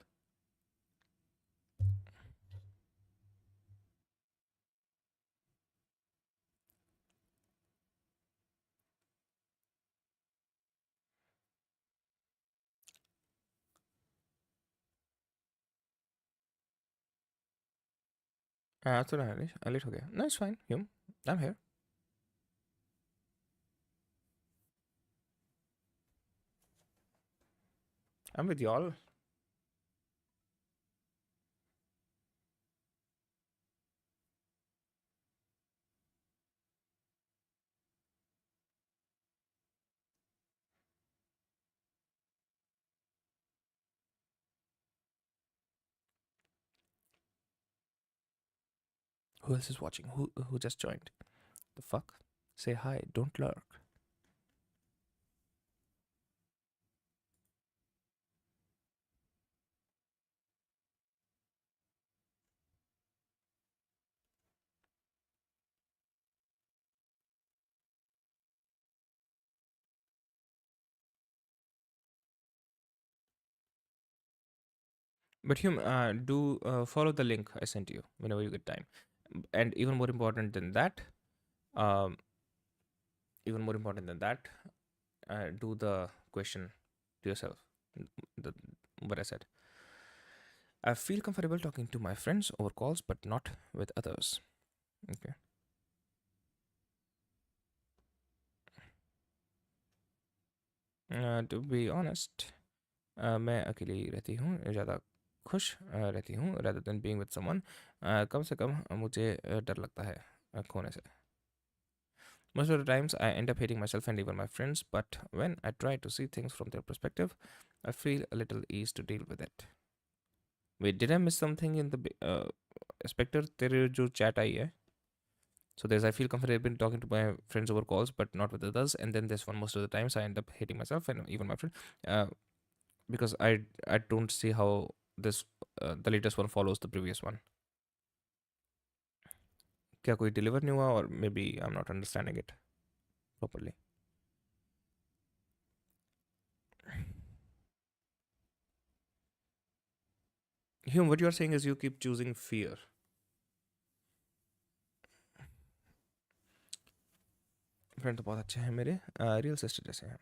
हाँ तो ना late हो गया. No, it's fine. I'm here. I'm with y'all. Who else is watching? Who just joined? The fuck? Say hi. Don't lurk. But do follow the link I sent you whenever you get time. And even more important than that, um, even more important than that, do the question to yourself. The, what I said. I feel comfortable talking to my friends over calls, but not with others. Okay. To be honest, मैं अकेली ही रहती हूँ ज़्यादा खुश रहती हूँ rather than being with someone. कम से कम मुझे डर लगता है खोने से. Most of the times I end up hating myself and even my friends, but when I try to see things from their perspective, I feel a little ease to deal with it. Wait, did I miss something in the Spectre? तेरे जो chat आई है. So there's I feel comfortable talking to my friends over calls, but not with others. And then there's one most of the times I end up hating myself and even my friend, uh, because I don't see how this the latest one follows the previous one. क्या कोई deliver नहीं हुआ or maybe I'm not understanding it properly. Hume, what you are saying is you keep choosing fear. Friend तो बहुत अच्छे हैं मेरे real sister जैसे हैं.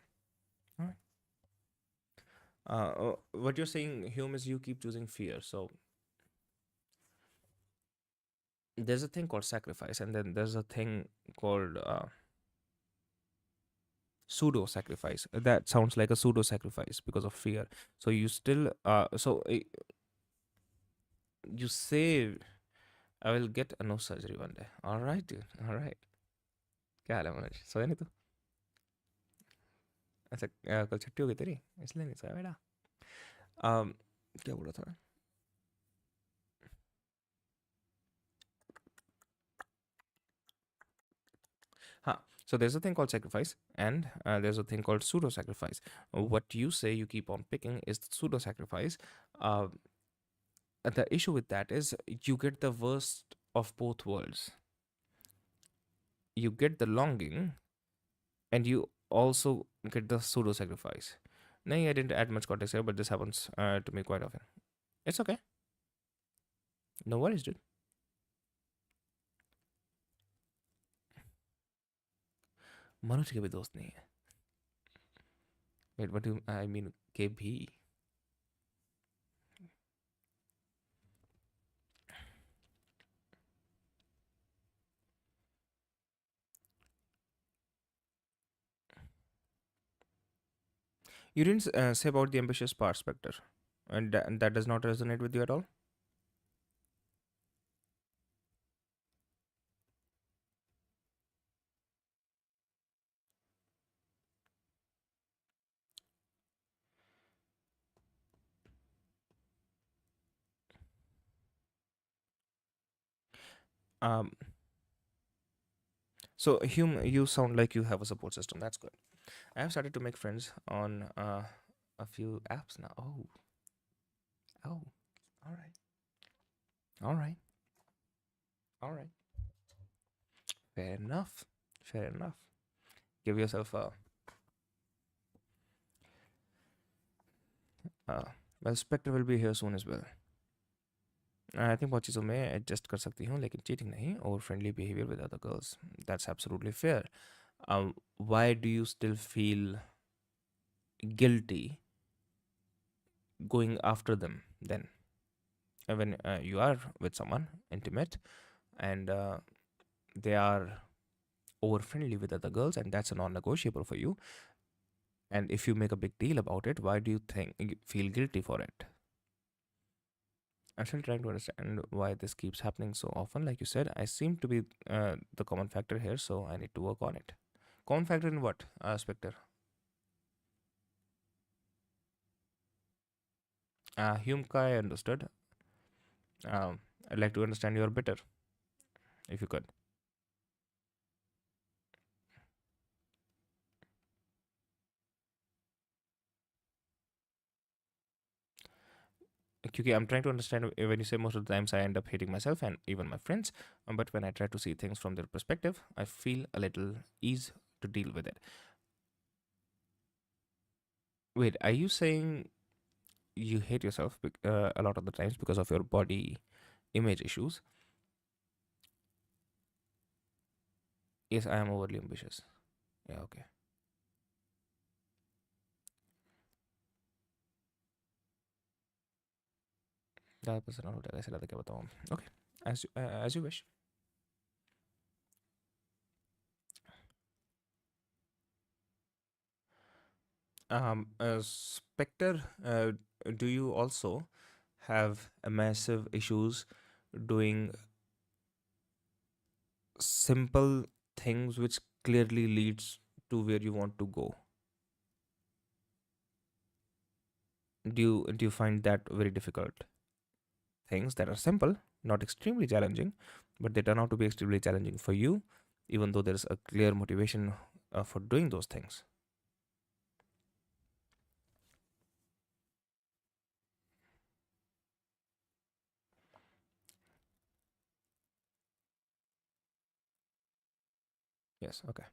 Alright. What you're saying, Hume, is you keep choosing fear. So there's a thing called sacrifice, and then there's a thing called pseudo sacrifice. That sounds like a pseudo sacrifice because of fear. So you still you say I will get a nose surgery one day. All right, dude. All right. क्या हाल है मनोज, सोया नहीं तू? अच्छा कल छुट्टी हो गई तेरी इसलिए नहीं सोया बेटा. um, क्या बोल रहा था. हाँ. So there's a thing called sacrifice, and there's a thing called pseudo sacrifice. What you say you keep on picking is the pseudo sacrifice. Uh, the issue with that is you get the worst of both worlds. You get the longing, and you also get the pseudo sacrifice. No, I didn't add much context here, but this happens to me quite often. It's okay. No worries, dude. Manoj के भी दोस्त नहीं है. Wait, what do I mean? के भी. You didn't say about the ambitious part, Spectre, and that does not resonate with you at all. Um, so Hume, you sound like you have a support system. That's good. I have started to make friends on a few apps now. Oh, all right, all right, all right. Fair enough. Fair enough. Give yourself a. Uh, well, Spectre will be here soon as well. I think बहुत चीज़ों में adjust कर सकती हूँ लेकिन cheating नहीं और friendly behaviour with other girls that's absolutely fair. Why do you still feel guilty going after them then when you are with someone intimate? and they are over friendly with other girls, and that's a non-negotiable for you. And if you make a big deal about it, why do you think you feel guilty for it? I'm still trying to understand why this keeps happening so often. Like you said, I seem to be the common factor here, so I need to work on it. Common factor in what, Spectre? Hume Kai understood. Um, I'd like to understand your better, if you could. Okay, I'm trying to understand when you say most of the times I end up hating myself and even my friends, but when I try to see things from their perspective, I feel a little ease to deal with it. Wait, are you saying you hate yourself a lot of the times because of your body image issues? Yes, I am overly ambitious. Yeah, okay. ज़्यादा personal हो जाएगा ऐसे ज़्यादा क्या बताऊँ. Okay, as you wish. Spectre, do you also have a massive issues doing simple things which clearly leads to where you want to go? Do you find that very difficult? Things that are simple, not extremely challenging, but they turn out to be extremely challenging for you, even though there's a clear motivation for doing those things. Yes, okay.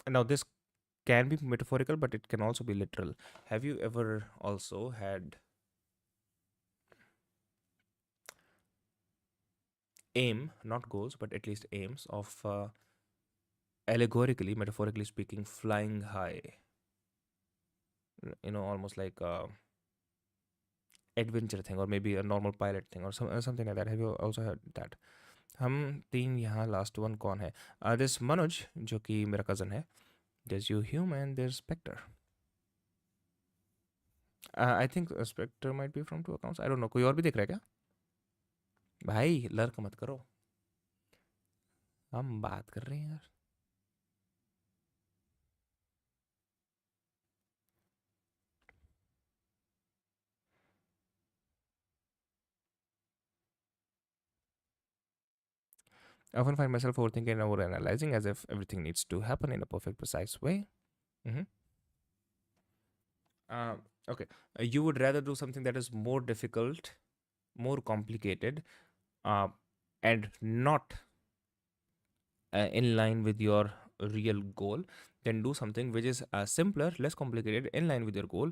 Now this can be metaphorical, but it can also be literal. Have you ever also had aim, not goals, but at least aims of allegorically, metaphorically speaking, flying high? Almost like a adventure thing, or maybe a normal pilot thing, or something like that. Have you also heard that? हम तीन यहाँ last one कौन है? This Manoj जो कि मेरा cousin है. There's you Hume and there's Spectre. I think Spectre might be from two accounts. I don't know. कोई और भी देख रहा है क्या? भाई लर्क मत करो. हम बात कर रहे हैं यार. I often find myself overthinking and overanalyzing as if everything needs to happen in a perfect, precise way. Mm-hmm. Uh, okay. You would rather do something that is more difficult, more complicated, uh, and not in line with your real goal than do something which is simpler, less complicated, in line with your goal,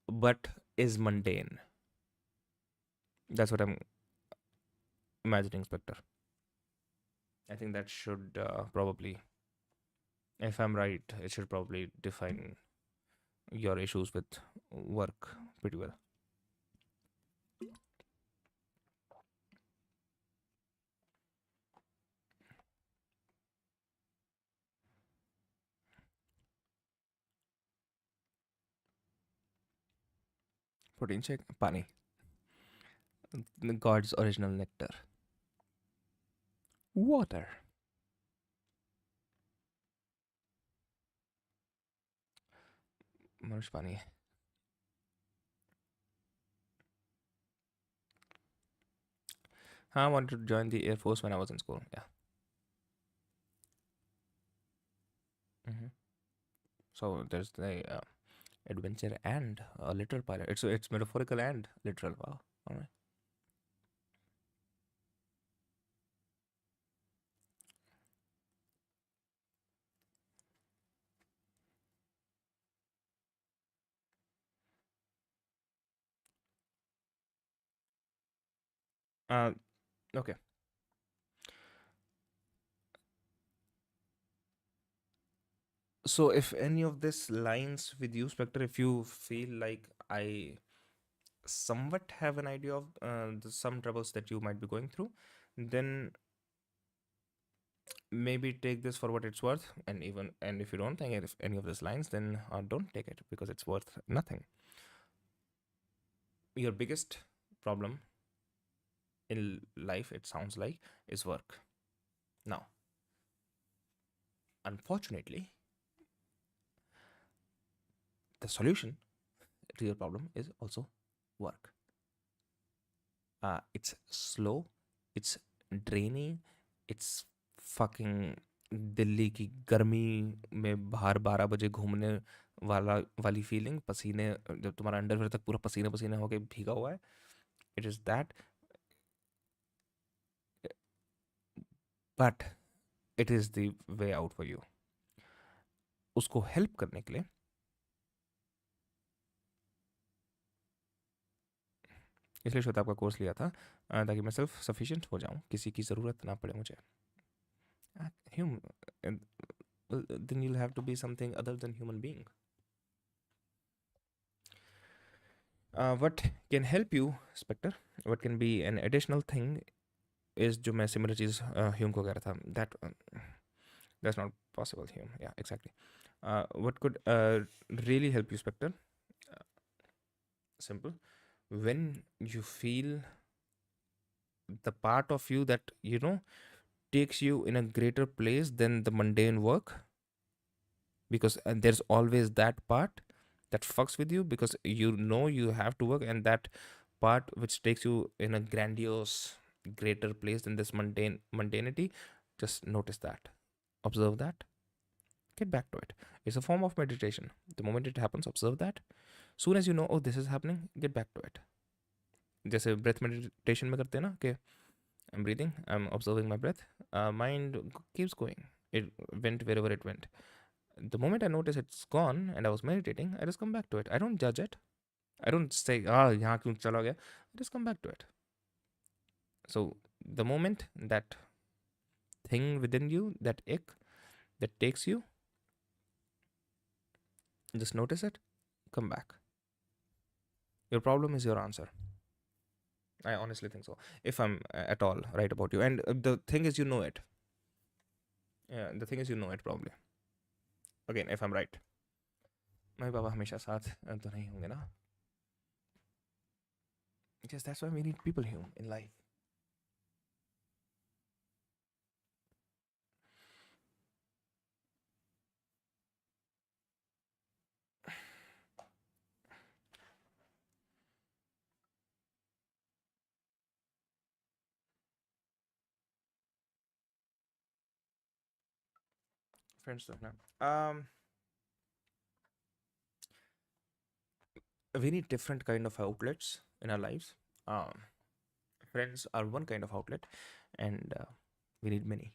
but is mundane. That's what I'm imagining, Spectre. I think that should probably, if I'm right, it should probably define your issues with work pretty well. Protein shake, pani, God's original nectar, water. Manush pani. I wanted to join the Air Force when I was in school. Yeah. Hmm. So there's the adventure and a literal pilot. It's metaphorical and literal. Wow. All right. Okay. So if any of this lines with you, Spectre, if you feel like I somewhat have an idea of some troubles that you might be going through, then maybe take this for what it's worth. And if you don't think if any of these lines, then don't take it because it's worth nothing. Your biggest problem in life, it sounds like, is work. Now, unfortunately, the solution to your problem is also work. It's slow, it's draining, it's fucking Delhi की गर्मी में बाहर 12 बजे घूमने वाली feeling, पसीने जब तुम्हारा अंडरवेयर तक पूरा पसीने पसीने होके भीगा हुआ है, it is that, but it is the way out for you. उसको हेल्प करने के लिए इसलिए श्वेता का कोर्स लिया था, ताकि मैं सेल्फ सफिशिएंट हो जाऊं, किसी की ज़रूरत ना पड़े मुझे. Hum, then you'll have to be something other than human being. What can help you, Spectre? What can be an additional thing is जो मैं similar चीज़ ह्यूम को कह रहा था, that that's not possible. Hume, yeah, exactly. What could really help you, Spectre? Uh, Simple. When you feel the part of you that takes you in a greater place than the mundane work, because there's always that part that fucks with you because you have to work, and that part which takes you in a grandiose greater place than this mundanity, just notice that, observe that, get back to it. It's a form of meditation. The moment it happens, observe that. Soon as you know, oh, this is happening, get back to it. जैसे breath meditation में करते हैं ना कि I'm breathing, I'm observing my breath, mind keeps going, it went wherever it went. The moment I notice it's gone and I was meditating, I just come back to it. I don't judge it. I don't say, यहाँ क्यों चला गया. I just come back to it. So the moment that thing within you, that ick that takes you, just notice it, come back. Your problem is your answer. I honestly think so. If I'm at all right about you. And the thing is, you know it. Yeah, the thing is, you know it probably. Again, if I'm right. My Baba हमेशा साथ तो नहीं होंगे ना. Yes, that's why we need people here in life. Friends तो ना. We need different kind of outlets in our lives. Friends are one kind of outlet, and we need many.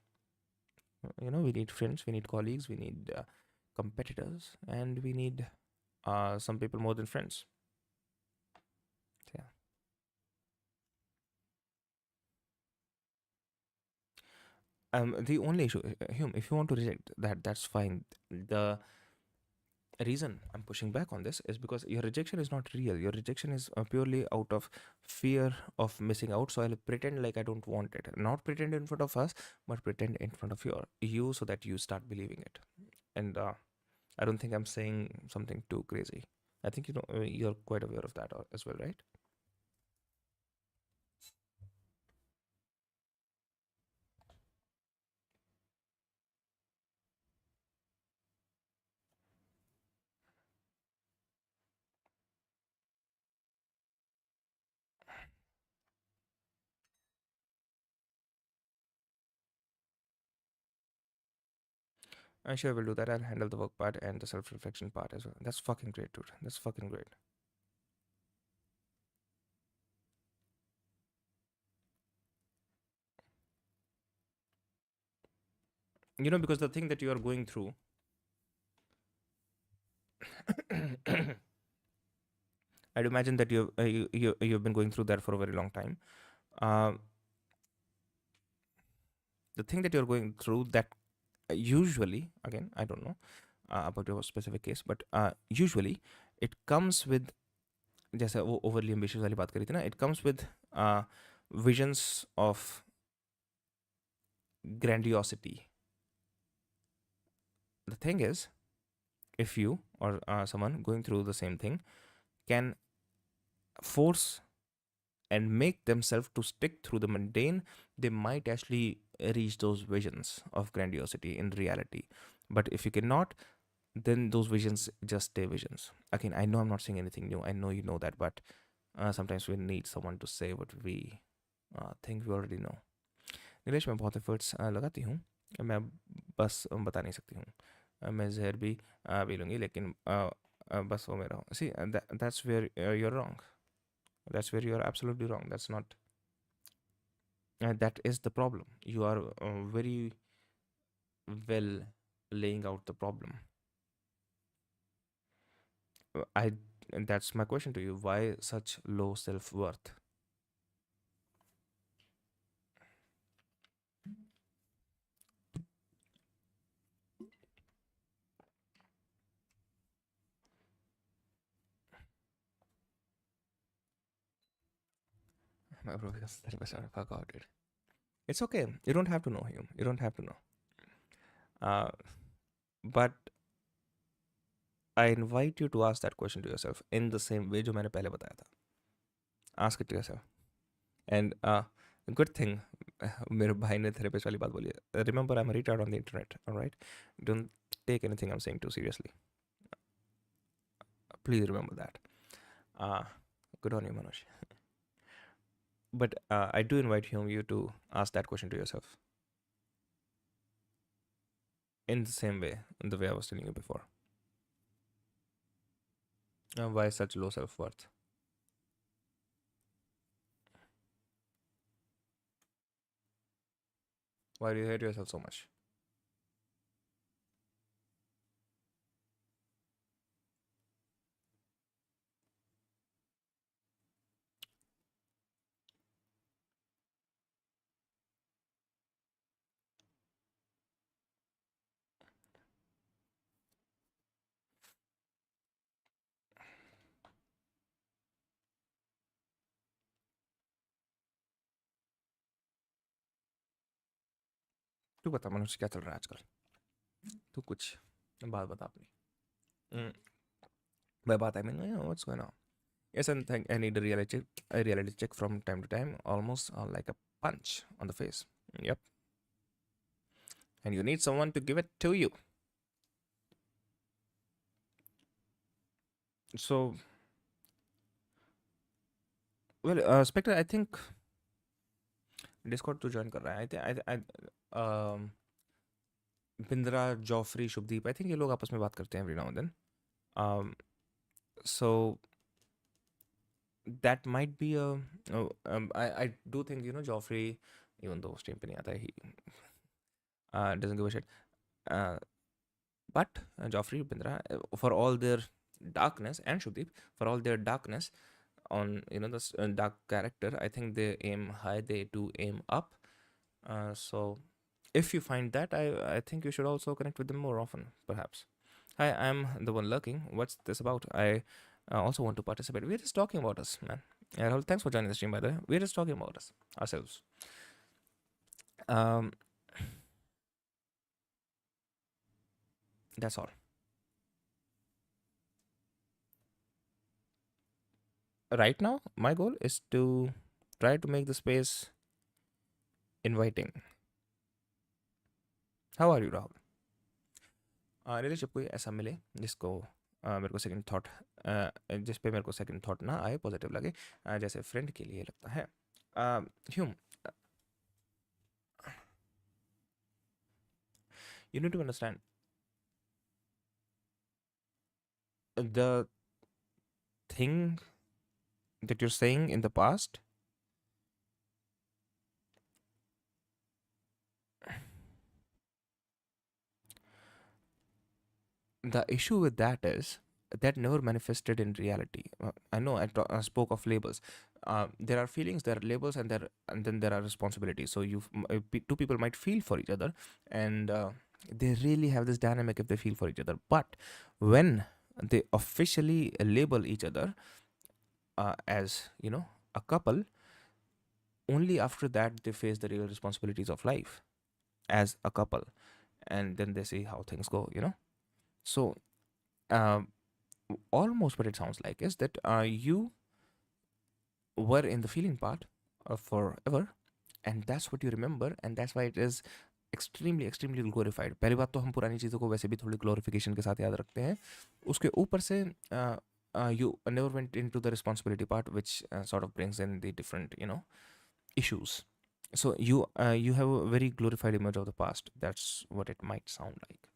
We need friends, we need colleagues, we need competitors, and we need some people more than friends. Yeah. The only issue, Hume, if you want to reject that, that's fine. The reason I'm pushing back on this is because your rejection is not real. Your rejection is purely out of fear of missing out. So I'll pretend like I don't want it. Not pretend in front of us, but pretend in front of you so that you start believing it. And I don't think I'm saying something too crazy. I think you're quite aware of that as well, right? I sure will do that. I'll handle the work part and the self reflection part as well. That's fucking great, dude. That's fucking great. Because the thing that you are going through, I'd imagine that you've been going through that for a very long time. Uh, the thing that you're going through that usually, again, I don't know, about your specific case, but usually it comes with, जैसे वो overly ambitious वाली बात करी थी ना, it comes with visions of grandiosity. The thing is, if you or someone going through the same thing can force and make themselves to stick through the mundane, they might actually reach those visions of grandiosity in reality. But if you cannot, then those visions just stay visions. Again, I know I'm not saying anything new. I know you know that, but sometimes we need someone to say what we think we already know. Nilesh, मैं बहुत efforts लगाती हूँ, मैं बस बता नहीं सकती हूँ। मैं जहर भी पी लूँगी, लेकिन बस वो मेरा see that's where you're wrong. That's where you're absolutely wrong. That's not that is the problem. You are very well laying out the problem. I and that's my question to you. Why such low self-worth? My bro, because that was not fuck out, dude. It's okay. You don't have to know him. You don't have to know. Uh, but I invite you to ask that question to yourself in the same way जो मैंने पहले बताया था. Ask it to yourself. And good thing मेरे भाई ने therapist वाली बात बोली है. Remember, I'm a retard on the internet. All right. Don't take anything I'm saying too seriously. Please remember that. Uh, Good on you, Manoj. But I do invite you to ask that question to yourself in the same way, in the way I was telling you before. Why such low self worth? Why do you hate yourself so much? तू बता मनुष्य, क्या चल रहा है आजकल? तू कुछ बात बता अपनी. Mm. By बात I mean, yeah, what's going on? Yes, and think I need a reality check from time to time, almost like a punch on the face. Yep. And you need someone to give it to you. So, well, Spectre, I think Discord to join कर रहा है. Bindra, Joffrey, Shubhdeep, I think ये लोग आपस में बात करते हैं every now and then. So that might be a. I do think Joffrey, even though stream पे नहीं आता है, he doesn't give a shit. But Joffrey, Bindra, for all their darkness, and Shubdeep, for all their darkness on this dark character, I think they aim high. They do aim up. So if you find that, I think you should also connect with them more often, perhaps. Hi, I'm the one lurking. What's this about? I also want to participate. We're just talking about us, man. Yeah, Rahul, thanks for joining the stream, by the way. We're just talking about us, ourselves. Um, that's all. Right now, my goal is to try to make the space inviting. How are you, Rahul? Relationship कोई ऐसा मिले जिसको मेरे को second thought जिस पे मेरे को सेकंड थॉट ना आए, पॉजिटिव लगे, जैसे फ्रेंड के लिए लगता है. Hume, you need to understand the thing that you're saying in the past. The issue with that is that never manifested in reality. I know I spoke of labels. There are feelings, there are labels, and then there are responsibilities. So two people might feel for each other, and They really have this dynamic if they feel for each other. But when they officially label each other as, a couple, only after that they face the real responsibilities of life as a couple, and then they see how things go. So, um, almost what it sounds like is that you were in the feeling part forever, and that's what you remember, and that's why it is extremely extremely glorified. पहली बात तो हम पुरानी चीज़ों को वैसे भी थोड़ी ग्लोरिफिकेशन के साथ याद रखते हैं. उसके ऊपर से you never went into the responsibility part, which sort of brings in the different issues. So you have a very glorified image of the past. That's what it might sound like.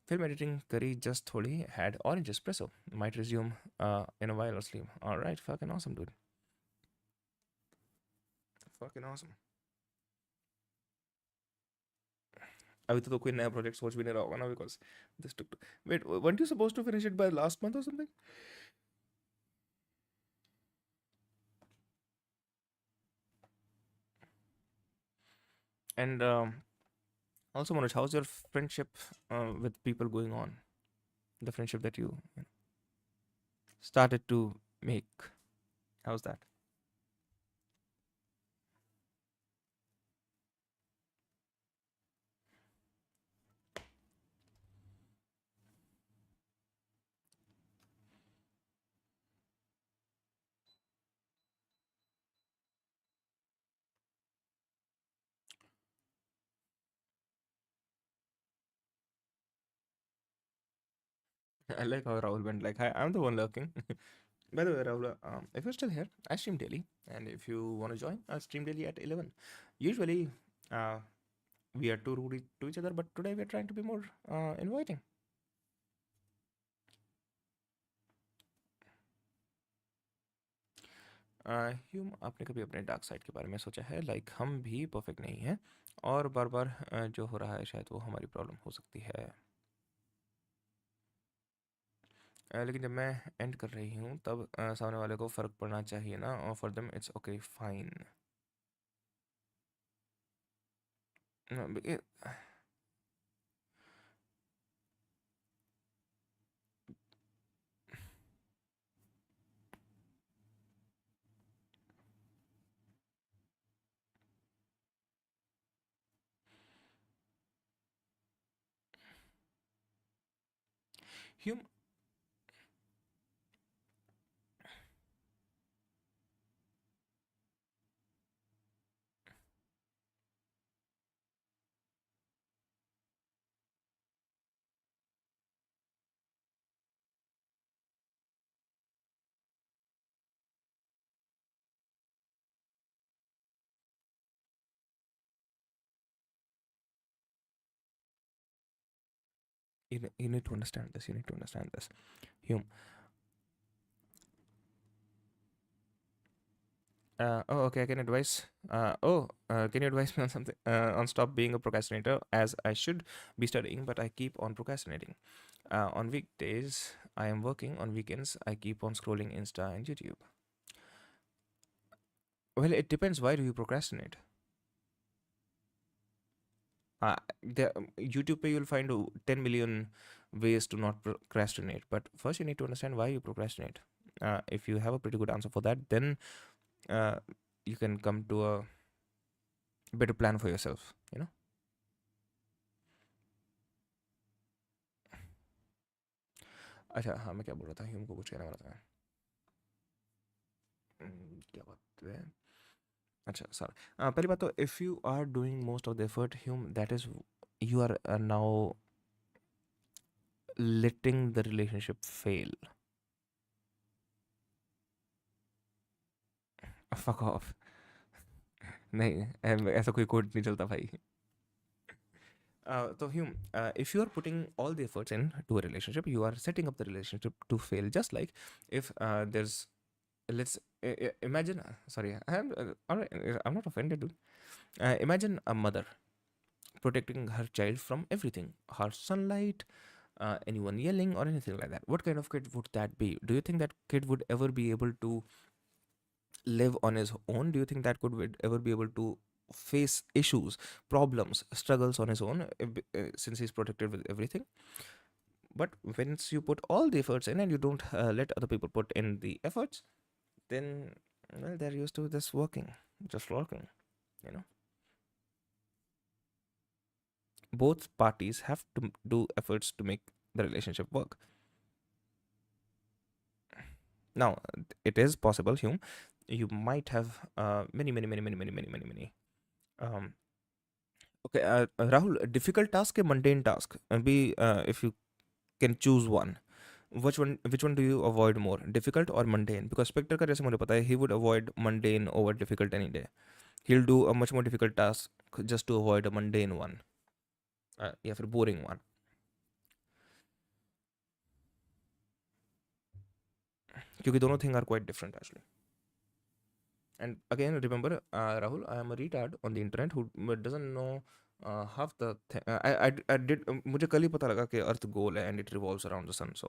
Film editing curry just thodi had orange espresso. Might resume in a while or sleep. All right, fucking awesome, dude. Fucking awesome. अभी तो कोई नया project सोच भी नहीं रहा होगा ना, because this took wait weren't you supposed to finish it by last month or something? And also, Manoj, how's your friendship with people going on? The friendship that you started to make. How's that? I like how Rahul went like, "Hi, I'm the one lurking." By the way, Rahul, if you're still here, I stream daily, and if you want to join, I stream daily at 11. Usually, uh, we are too rude to each other, but today we're trying to be more inviting. Hume, आपने कभी अपने dark side के बारे में सोचा है? Like हम भी परफेक्ट नहीं हैं, और बार बार जो हो रहा है शायद वो हमारी प्रॉब्लम हो सकती है. लेकिन जब मैं एंड कर रही हूँ तब सामने वाले को फ़र्क पड़ना चाहिए ना, और for them it's okay fine. Hume, you need to understand this. You need to understand this. Hume, oh, okay. Can you advise? Can you advise me on something? On stop being a procrastinator, as I should be studying, but I keep on procrastinating. On weekdays, I am working. On weekends, I keep on scrolling Insta and YouTube. Well, it depends. Why do you procrastinate? YouTube, you'll find 10 million ways to not procrastinate. But first, you need to understand why you procrastinate. If you have a pretty good answer for that, then uh, you can come to a better plan for yourself. अच्छा, हाँ, मैं क्या बोल रहा था, Hume को कुछ कहना वाला था. क्या बात है. अच्छा, सर, पहली बात तो if you are doing most of the effort, hmm, that is you are now letting the relationship fail. Fuck off. नहीं, ऐसा कोई कोड नहीं चलता भाई. So Hume, if you are putting all the efforts into a relationship, you are setting up the relationship to fail. Just like if there's, let's imagine. Sorry, all right, I'm not offended, dude. Imagine a mother protecting her child from everything, harsh sunlight, anyone yelling, or anything like that. What kind of kid would that be? Do you think that kid would ever be able to live on his own? Do you think that ever be able to face issues, problems, struggles on his own, since he's protected with everything. But once you put all the efforts in and you don't let other people put in the efforts, then, well, they're used to this working, just working, you know. Both parties have to do efforts to make the relationship work. Now, it is possible, Hume, you might have many. Um, okay, Rahul, a difficult task, a mundane task. Be if you can choose one, which one do you avoid more, difficult or mundane? Because Spectre का जैसे मुझे पता है, he would avoid mundane over difficult any day. He'll do a much more difficult task just to avoid a mundane one, या फिर boring one. क्योंकि दोनों thing are quite different actually. And again, remember, Rahul, I am a retard on the internet who doesn't know half the I did मुझे कल ही पता लगा कि Earth गोल है and it revolves around the sun. So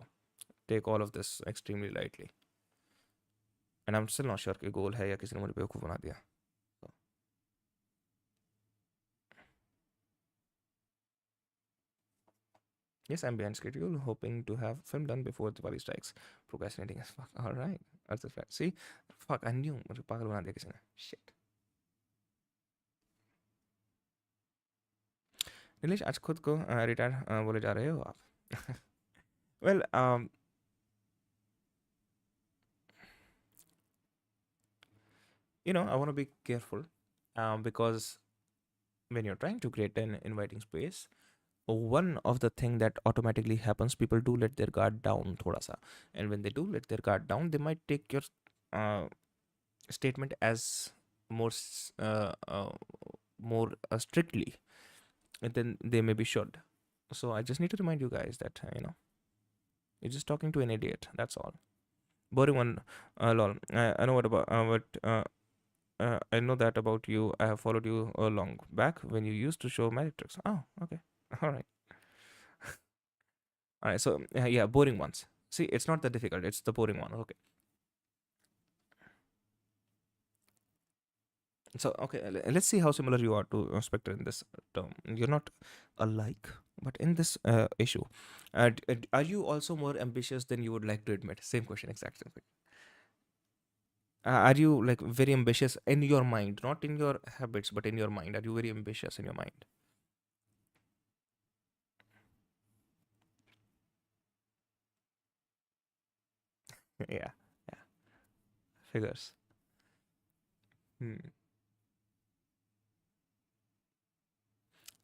take all of this extremely lightly. And I'm still not sure कि गोल है या किसी ने मुझे बेवकूफ़ बना दिया. So, yes, I'm behind schedule, hoping to have film done before Diwali strikes. Procrastinating as fuck. All right, that's a fact. See, fuck, I knew मुझे पागल बना दिया किसी ने. Shit. नीलेश, आज खुद को रिटायर बोले जा रहे हो आप? Well, I want to be careful, because when you're trying to create an inviting space, one of the thing that automatically happens, people do let their guard down thoda sa. And when they do let their guard down, they might take your uh, statement as more strictly than they maybe should. So I just need to remind you guys that you're just talking to an idiot, that's all. Boring one. Lol, I know I know that about you. I have followed you a long back when you used to show magic tricks. Oh, okay. All right. All right. So, yeah, boring ones. See, it's not that difficult. It's the boring one. Okay. So, okay, let's see how similar you are to Spectre in this term. You're not alike, but in this issue, are you also more ambitious than you would like to admit? Same question, exactly. Are you like very ambitious in your mind, not in your habits, but in your mind? Are you very ambitious in your mind? Yeah, yeah, figures. Hmm.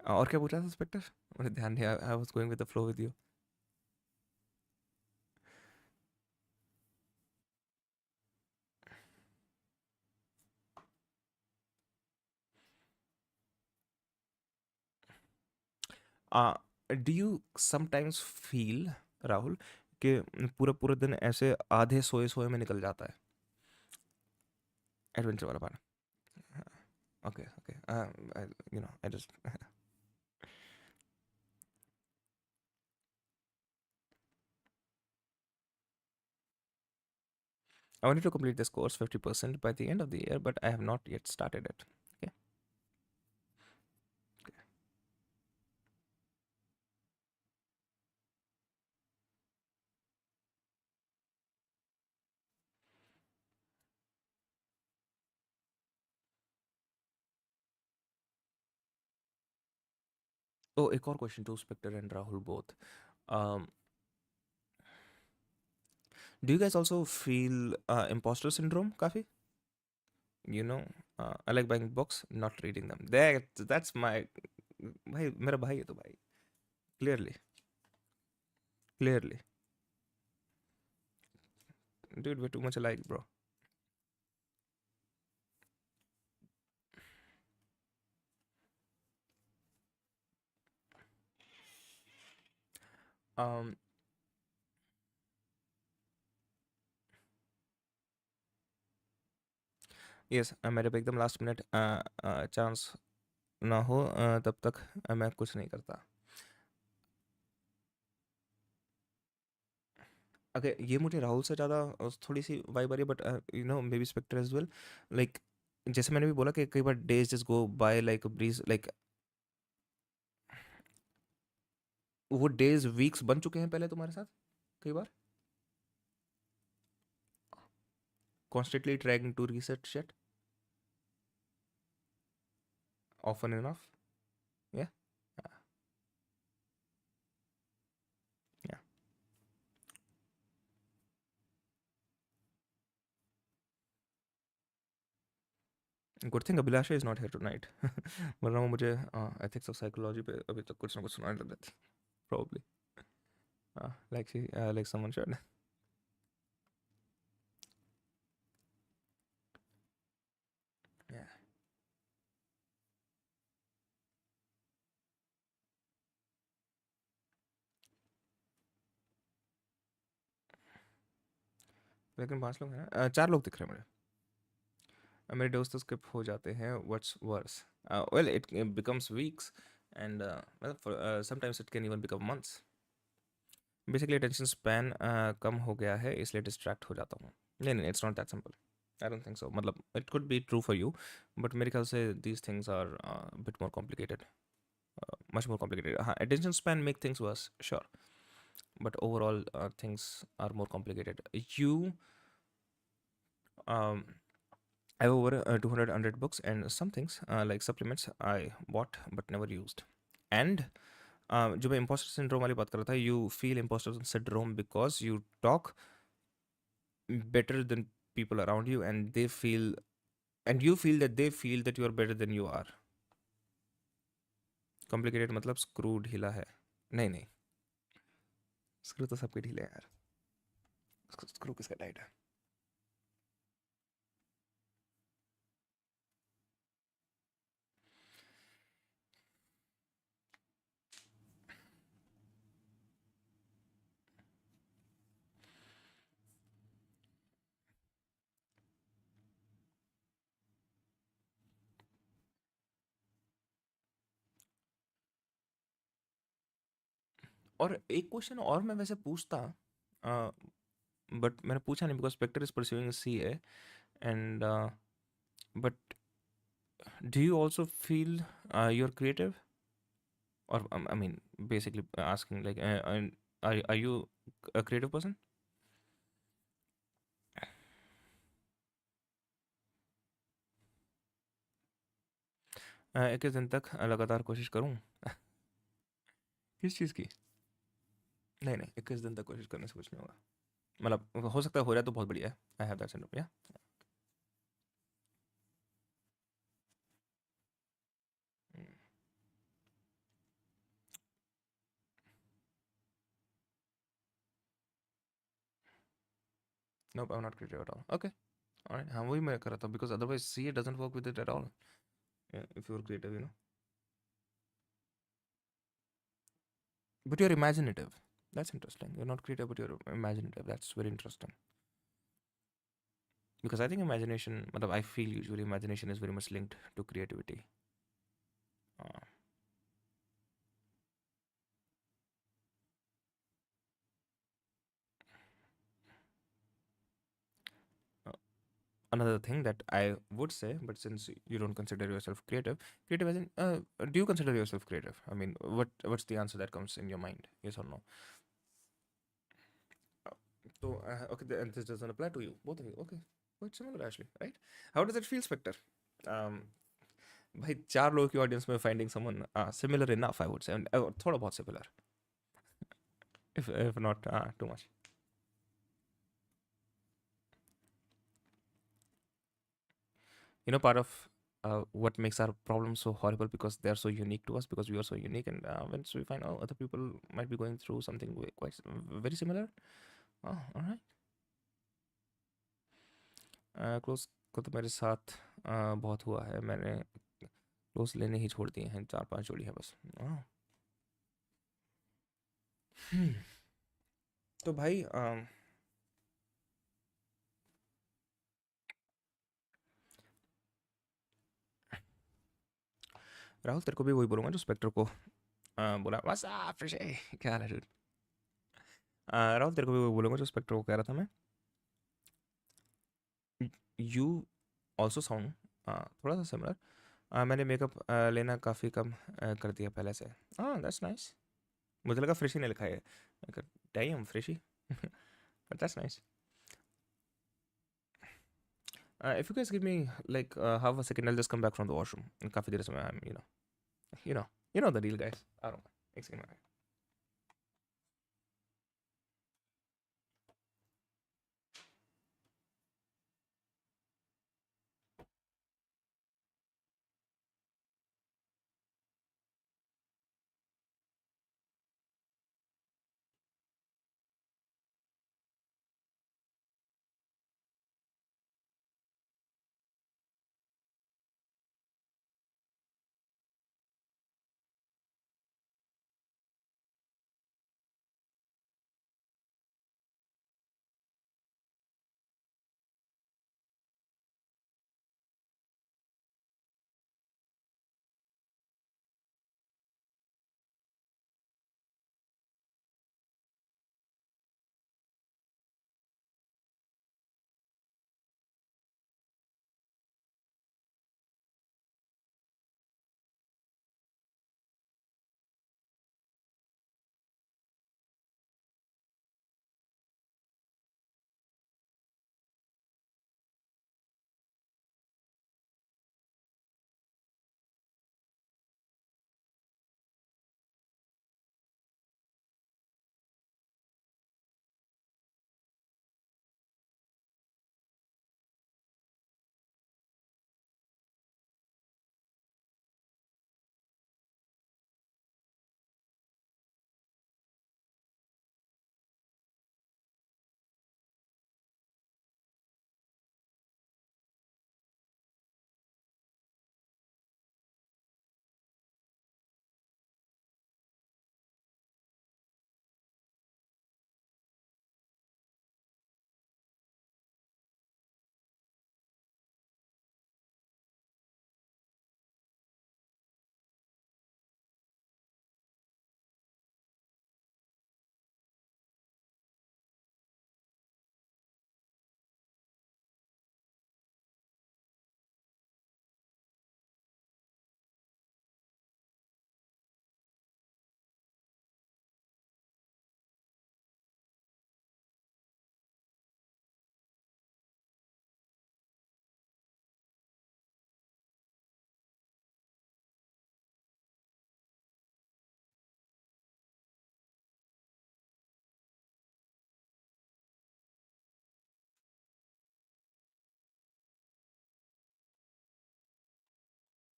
और क्या पूछा था Spectre? मुझे ध्यान नहीं, I was going with the flow with you. Do you sometimes feel, Rahul, कि पूरा पूरा दिन ऐसे आधे सोए सोए में निकल जाता है एडवेंचर वाला पाना? Okay okay, I just I wanted to complete this course 50% by the end of the year, but I have not yet started it. Okay. Oh, एक और question to Spectre and Rahul both. Um, do you guys also feel imposter syndrome, काफी? You know, I like buying books, not reading them. That's my भाई, मेरा भाई है तो भाई. Clearly, clearly, dude, we're too much alike, bro. Um, yes, मैं जब एकदम लास्ट मिनट चांस ना हो, तब तक मैं कुछ नहीं करता. ये मुझे राहुल से ज़्यादा थोड़ी सी वाइब आ रही है, but maybe Spectre as well. Like जैसे मैंने भी बोला कि कई बार days just go by like a breeze, like वो डेज वीक्स बन चुके हैं पहले तुम्हारे साथ कई बार, constantly trying to research shit often enough, yeah yeah good thing Abhilasha is not here tonight वरना वो मुझे एथिक्स ऑफ साइकोलॉजी पे अभी तक कुछ ना कुछ सुनाने लग जाती, probably like she like someone should. Yeah. लेकिन 5 लोग हैं ना, 4 लोग दिख रहे हैं मुझे। मेरे दोस्त तो स्किप हो जाते हैं, what's worse? Well it becomes weeks and मतलब sometimes it can even become months. Basically attention span कम हो गया है इसलिए डिस्ट्रैक्ट हो जाता हूँ। नहीं नहीं, it's not that simple, I don't think so. मतलब it could be true for you, but मेरे ख्याल से these things are bit more complicated, much more complicated. Attention span make things worse, sure, but overall things are more complicated. You um, I have over 200 books and some things like supplements I bought but never used. And जो मैं imposter syndrome वाली बात कर रहा था, you feel imposter syndrome because you talk better than people around you, and they feel, and you feel that they feel that you are better than you are. Complicated मतलब screw ढीला है? नहीं नहीं, screw तो सबके ढीले हैं यार, screw किसका टाइट है? और एक क्वेश्चन और मैं वैसे पूछता, बट मैंने पूछा नहीं because Specter is pursuing C A, and but do you also feel you're creative, or I mean basically asking like and are you a creative person? 21 दिन तक लगातार कोशिश करूं? किस चीज़ की? नहीं नहीं, 21 दिन तक कोशिश करने से कुछ नहीं होगा। मतलब हो सकता है हो जाए तो बहुत बढ़िया है, आई हैव दैट सिंड्रोम, या no I am not creative at all, okay alright. हाँ वही मैं कर रहा था because otherwise see it doesn't work with it at all, if you are creative you know, but you're imaginative, that's interesting. You're not creative but you're imaginative, that's very interesting. Because I think imagination, matlab I feel usually imagination is very much linked to creativity. uh, uh, Another thing that I would say, but since you don't consider yourself creative, creative as in, do you consider yourself creative? I mean, what's the answer that comes in your mind? Yes or no? Uh, So, okay, and this doesn't apply to you, both of you. Okay, quite similar actually, right? How does it feel, Spectre? Um, भाई 4 लोगों की audience में finding someone similar enough I would say, थोड़ा बहुत similar, if not too much. You know, part of what makes our problems so horrible because they are so unique to us, because we are so unique, and once we find out other people might be going through something quite very similar, oh all right. Close को तो मेरे साथ बहुत हुआ है, मैंने close लेने ही छोड़ दिए हैं, 4-5 जोड़ी है बस। Hmm. तो भाई राहुल तेरे को भी वही बोलूंगा जो स्पेक्टर को बोला, व्हाट्स अप ऋषि, क्या हाल है dude? राहुल तेरे को भी वही बोलूंगा जो स्पेक्टर को कह रहा था मैं, you also sound हाँ, थोड़ा सा सिमिलर। मैंने मेकअप लेना काफ़ी कम कर दिया पहले से। हाँ, दैट्स नाइस। मुझे लगा फ्रेशी ने लिखा है। Time freshie. But that's nice. If you guys give me like half a second, I'll just come back from the washroom. काफ़ी देर से मैं you know, you know the deal, guys. I don't know. एक second में।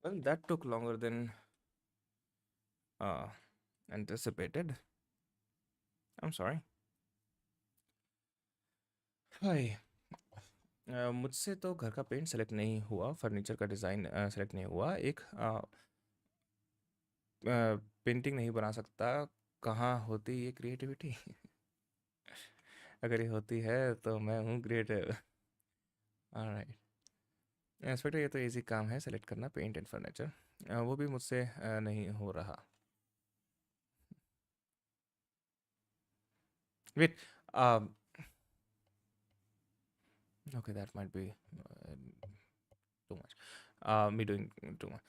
Well, that took longer than uh, anticipated. I'm sorry. हाय। मुझसे तो घर का paint select नहीं हुआ, फर्नीचर का डिज़ाइन सेलेक्ट नहीं हुआ, एक पेंटिंग नहीं बना सकता। कहाँ होती ये क्रिएटिविटी? अगर ये होती है तो मैं हूँ क्रिएटिव। ऑलराइट। इंस्पेक्टर, ये तो इजी काम है सेलेक्ट करना पेंट एंड फर्नीचर। वो भी मुझसे नहीं हो रहा। Wait. Okay, that might be too much. Me doing too much.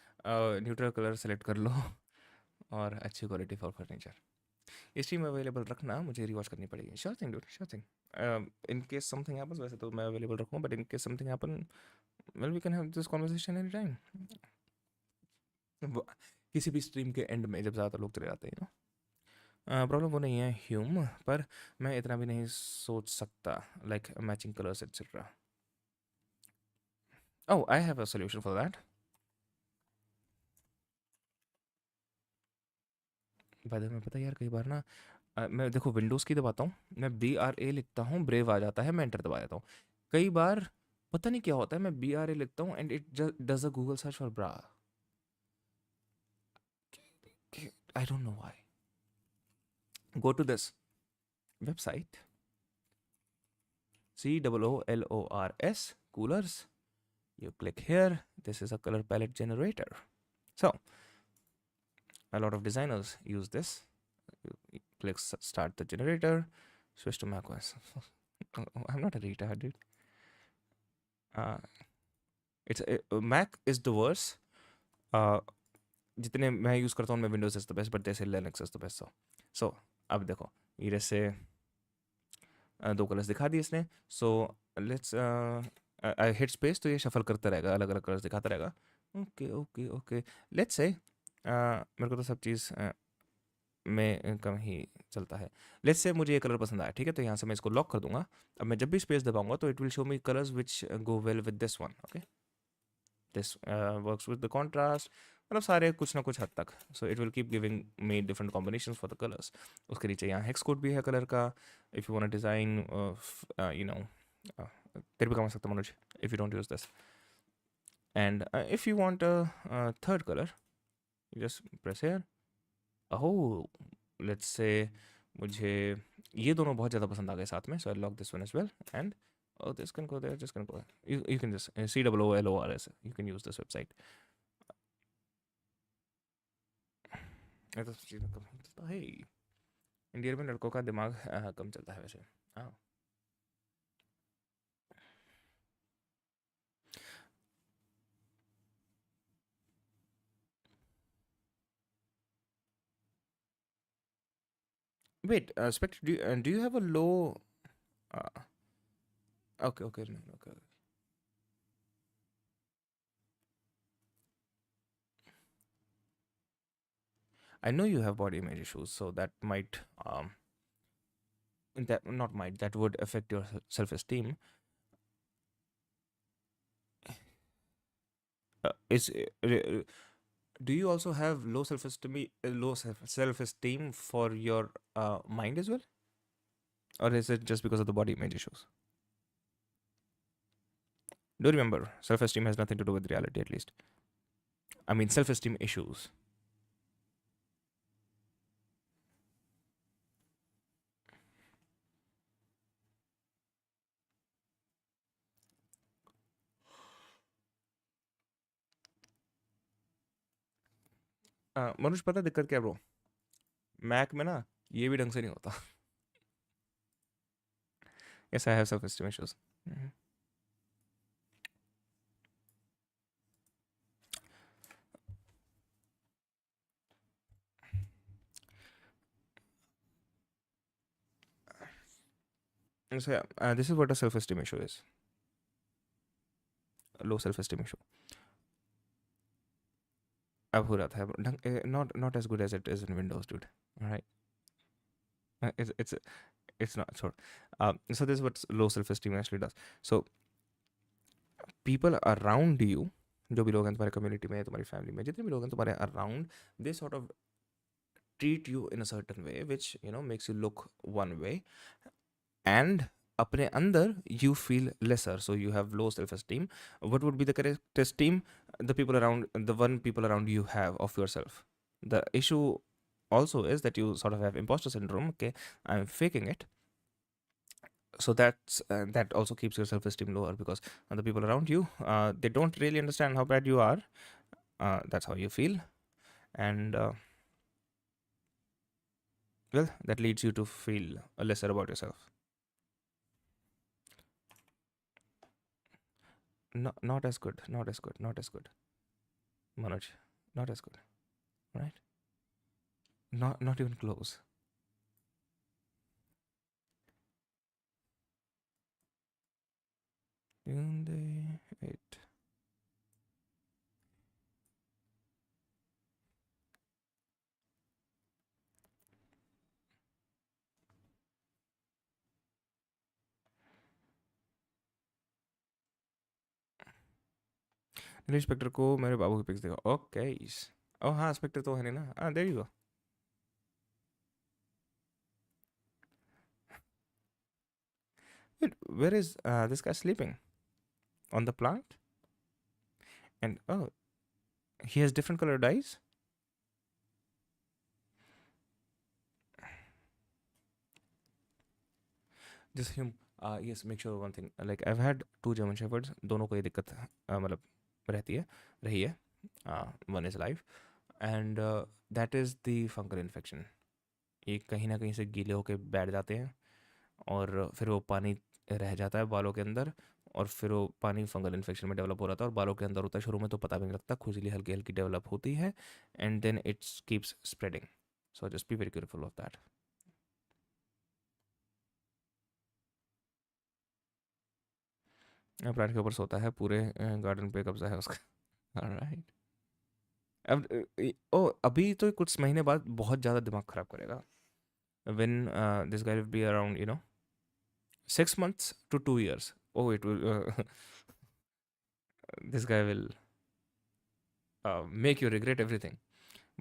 Neutral colour select कर लो और अच्छी क्वालिटी फॉर फर्नीचर। ये स्ट्रीम अवेलेबल रखना, मुझे रिवॉच करनी पड़ेगी। Sure thing dude, sure thing. In case something happens, वैसे तो मैं अवेलेबल रखूँ, but in case something happen, well we can have this conversation any time. किसी भी स्ट्रीम के एंड में जब ज़्यादातर लोग चले जाते हैं ना। प्रॉब्लम वो नहीं है ह्यूम, पर मैं इतना भी नहीं सोच सकता, like matching colours etcetera. Oh, I have a solution for that. By the way, मैं पता है यार, कई बार ना मैं देखो विंडोज़ की दबाता हूँ, मैं BRA लिखता हूँ, ब्रेव आ जाता है, मैं एंटर दबा देता हूँ। कई बार पता नहीं क्या होता है, मैं BRA लिखता हूँ and it does a Google search for bra. I don't know why. Go to this website, COOLORS, coolers. You click here, this is a color palette generator. So a lot of designers use this. You click start the generator, switch to macOS. I'm not a retard, dude. uh, it's Mac is the worse. जितने मैं use करता हूँ उनमें Windows is the best, but जैसे Linux is the best. So अब देखो, ये जैसे दो कलर्स दिखा दिए इसने. So let's I hit space, तो ये शफल करता रहेगा, अलग अलग कलर्स दिखाता रहेगा. Okay okay okay. Let's say मेरे को तो सब चीज़ में कम ही चलता है. लेट्स से मुझे ये कलर पसंद आया, ठीक है, तो यहाँ से मैं इसको लॉक कर दूंगा. अब मैं जब भी स्पेस दबाऊंगा तो it will show me colours which go well with this one. Okay, this works with the contrast, मतलब सारे कुछ ना कुछ हद तक. So it will keep giving me different combinations for the colours. उसके नीचे यहाँ हेक्स कोड भी है कलर का. If you want design, you know, तेरे भी काम आ सकता है Manoj, if you don't use this. And if you want a third colour, just press here. Oh, let's say मुझे ये दोनों बहुत ज़्यादा पसंद आ गए साथ में. So I lock this one as well. And oh, this can go there, this can go there. You can just COOLORS, you can use this website. ये तो चीज़ में कम चलता है. इंडिया में लड़कों का दिमाग कम चलता है वैसे. हाँ. Wait, Spectre, do you have a low? Uh, okay, okay, no, okay. I know you have body image issues, so that might that not might that would affect your self-esteem. Is Do you also have low self-esteem for your mind as well, or is it just because of the body image issues? Do remember, self-esteem has nothing to do with reality, at least. I mean, self-esteem issues. मनुष्य, पता है दिक्कत क्या bro? Mac में ना ये भी ढंग से नहीं होता. Yes, I have self-esteem issues. Mhm. So yeah, this is what a self-esteem issue is. A low self-esteem issue. अब हो रहा था not as good as it is in Windows, dude. All right. It's not sure. So this is what low self-esteem actually does. So people around you, जो भी लोग हैं तुम्हारे community में, तुम्हारी फैमिली में, जितने भी लोग हैं तुम्हारे around, they sort of treat you in a certain way which makes you look one way, and अपने अंदर you feel lesser, so you have low self-esteem. What would be the correct esteem? The people around you have of yourself. The issue also is that you sort of have imposter syndrome. Okay, I'm faking it. So that also keeps your self-esteem lower, because the people around you, they don't really understand how bad you are. That's how you feel. And well, that leads you to feel lesser about yourself. No, not as good, not as good, not as good, Manoj. Not as good, right? Not even close. Hyundai 8. Nil Spectre को मेरे बाबू की pics देखो. Okay. ओ हाँ, Spectre तो है नहीं ना. हाँ, there you go. Wait, where is this guy sleeping? On the plant? And oh, he has different colored eyes? Just him. Yes, make sure one thing. Like I've had two German Shepherds. दोनों को ये दिक्कत मतलब रहती है, रही है. One is alive, and that is the fungal infection. ये कहीं ना कहीं से गीले होके बैठ जाते हैं, और फिर वो पानी रह जाता है बालों के अंदर, और फिर वो पानी फंगल इन्फेक्शन में डेवलप हो रहा था और बालों के अंदर होता है। शुरू में तो पता भी नहीं लगता, खुजली हल्की हल्की डेवलप होती है and then it's keeps spreading. So just be very careful of that. Plant के ऊपर सोता है, पूरे गार्डन पे कब्जा है उसका। ऑलराइट। अब ओ अभी तो कुछ महीने बाद बहुत ज़्यादा दिमाग खराब करेगा। When this guy will be around 6 months to 2 years, oh it will this guy will make you regret everything.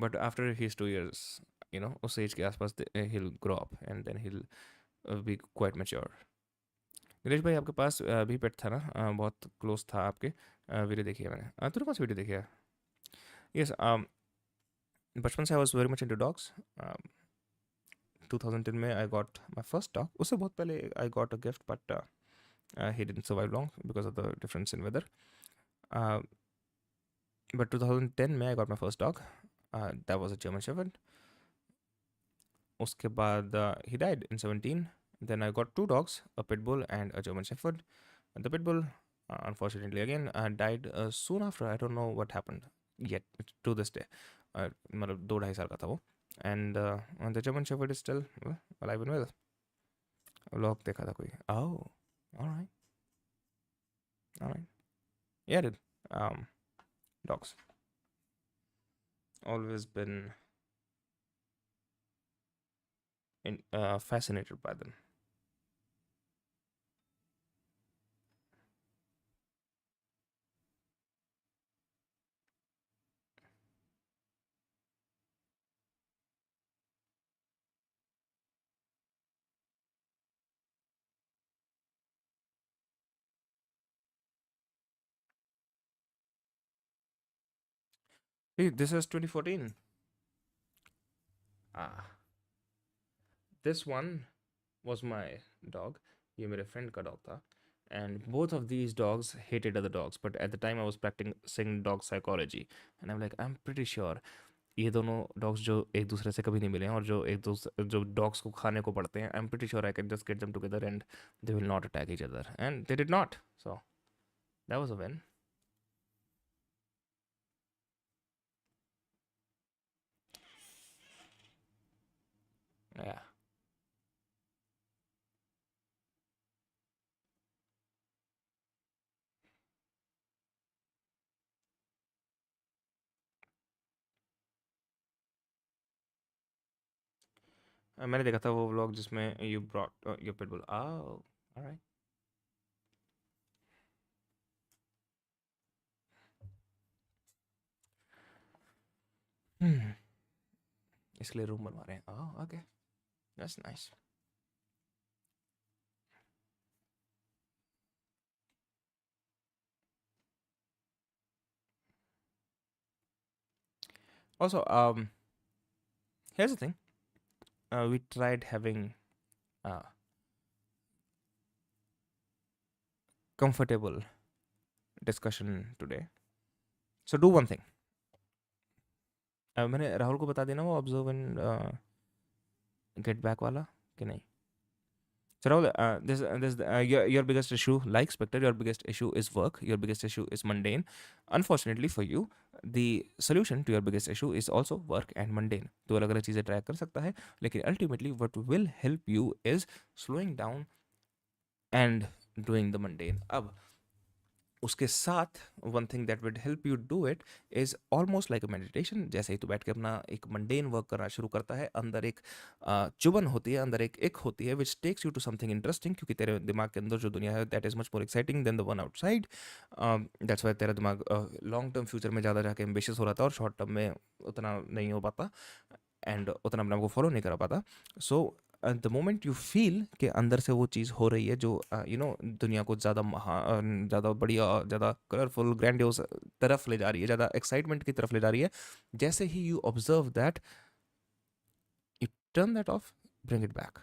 But after his 2 years, उस एज के आसपास he'll grow up and then he'll be quite mature. Neeraj भाई, आपके पास भी पेट था ना? बहुत close था आपके। वीडियो देखी है मैंने। तूने कौन सी वीडियो देखी है? यस, बचपन से I was very much into dogs. 2010 में I got my first dog. उससे बहुत पहले I got a gift, but he didn't survive long because of the difference in weather. But 2010 में I got my first dog, that was a German shepherd. उसके बाद he died in 17। Then I got two dogs, a pit bull and a German shepherd. The pit bull unfortunately again died soon after. I don't know what happened yet to this day. मतलब 2 ढाई साल का था वो। And the German shepherd is still alive and well. Vlog देखा था कोई। oh, alright, alright. Yeah, dude. um Dogs, always been fascinated by them. Hey, this is 2014. ah this one was my dog. ये मेरे friend का dog था। And both of these dogs hated other dogs, but at the time I was practicing dog psychology, and I'm like, I'm pretty sure ये दोनों dogs जो एक दूसरे से कभी नहीं मिले हैं और जो एक दूसरे जो डॉग्स को खाने को पड़ते हैं, I am pretty sure I can just get them together and they will not attack each other, and they did not. So that was a win. Yeah, मैंने देखा था वो व्लॉग जिसमें you brought your pitbull. Alright. इसके लिए room बनवा रहे हैं। Oh, okay, that's nice. Also, here's the thing. We tried having uh, comfortable discussion today. So do one thing. मैंने राहुल को बता देना वो ऑब्जर्व एंड गेट बैक वाला कि नहीं? So Rahul, your biggest issue, like Spectre, your biggest issue is work. Your biggest issue is mundane. Unfortunately for you, the solution to your biggest issue is also work and mundane. तो अलग अलग चीज़ें track कर सकता है, लेकिन ultimately what will help you is slowing down and doing the mundane. अब उसके साथ one thing that would help you do it is almost like a meditation. जैसे ही तू बैठ के अपना एक मंडेन वर्क करना शुरू करता है, अंदर एक चुभन होती है, अंदर एक इक होती है which takes you to something interesting, क्योंकि तेरे दिमाग के अंदर जो दुनिया है that is much more exciting than the one outside. That's why तेरा दिमाग लॉन्ग टर्म फ्यूचर में ज़्यादा जाके एम्बिशियस हो रहा था और शॉर्ट टर्म में उतना नहीं हो पाता एंड उतना अपने आप को फॉलो नहीं कर पाता। So the moment you feel कि अंदर से वो चीज़ हो रही है जो दुनिया को ज़्यादा ज़्यादा बढ़िया, ज़्यादा कलरफुल, ग्रैंडियोस तरफ ले जा रही है, ज़्यादा एक्साइटमेंट की तरफ ले जा रही है, जैसे ही you observe that, you turn that off, bring it back.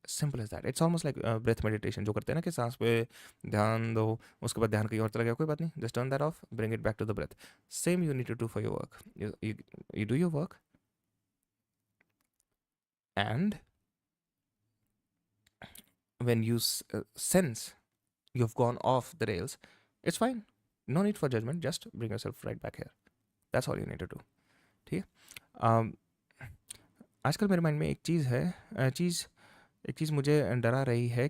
Simple as that. It's almost like breath meditation जो करते हैं ना, कि सांस पे ध्यान दो, उसके बाद ध्यान कहीं और चला गया, कोई बात नहीं, just turn that off, bring it back to the breath. Same you need to do for your work. You do your work, and when you sense you've gone off the rails, it's fine. No need for judgment. Just bring yourself right back here. That's all you need to do. ठीक है. आजकल मेरे mind में एक चीज़ है. एक चीज़ मुझे डरा रही है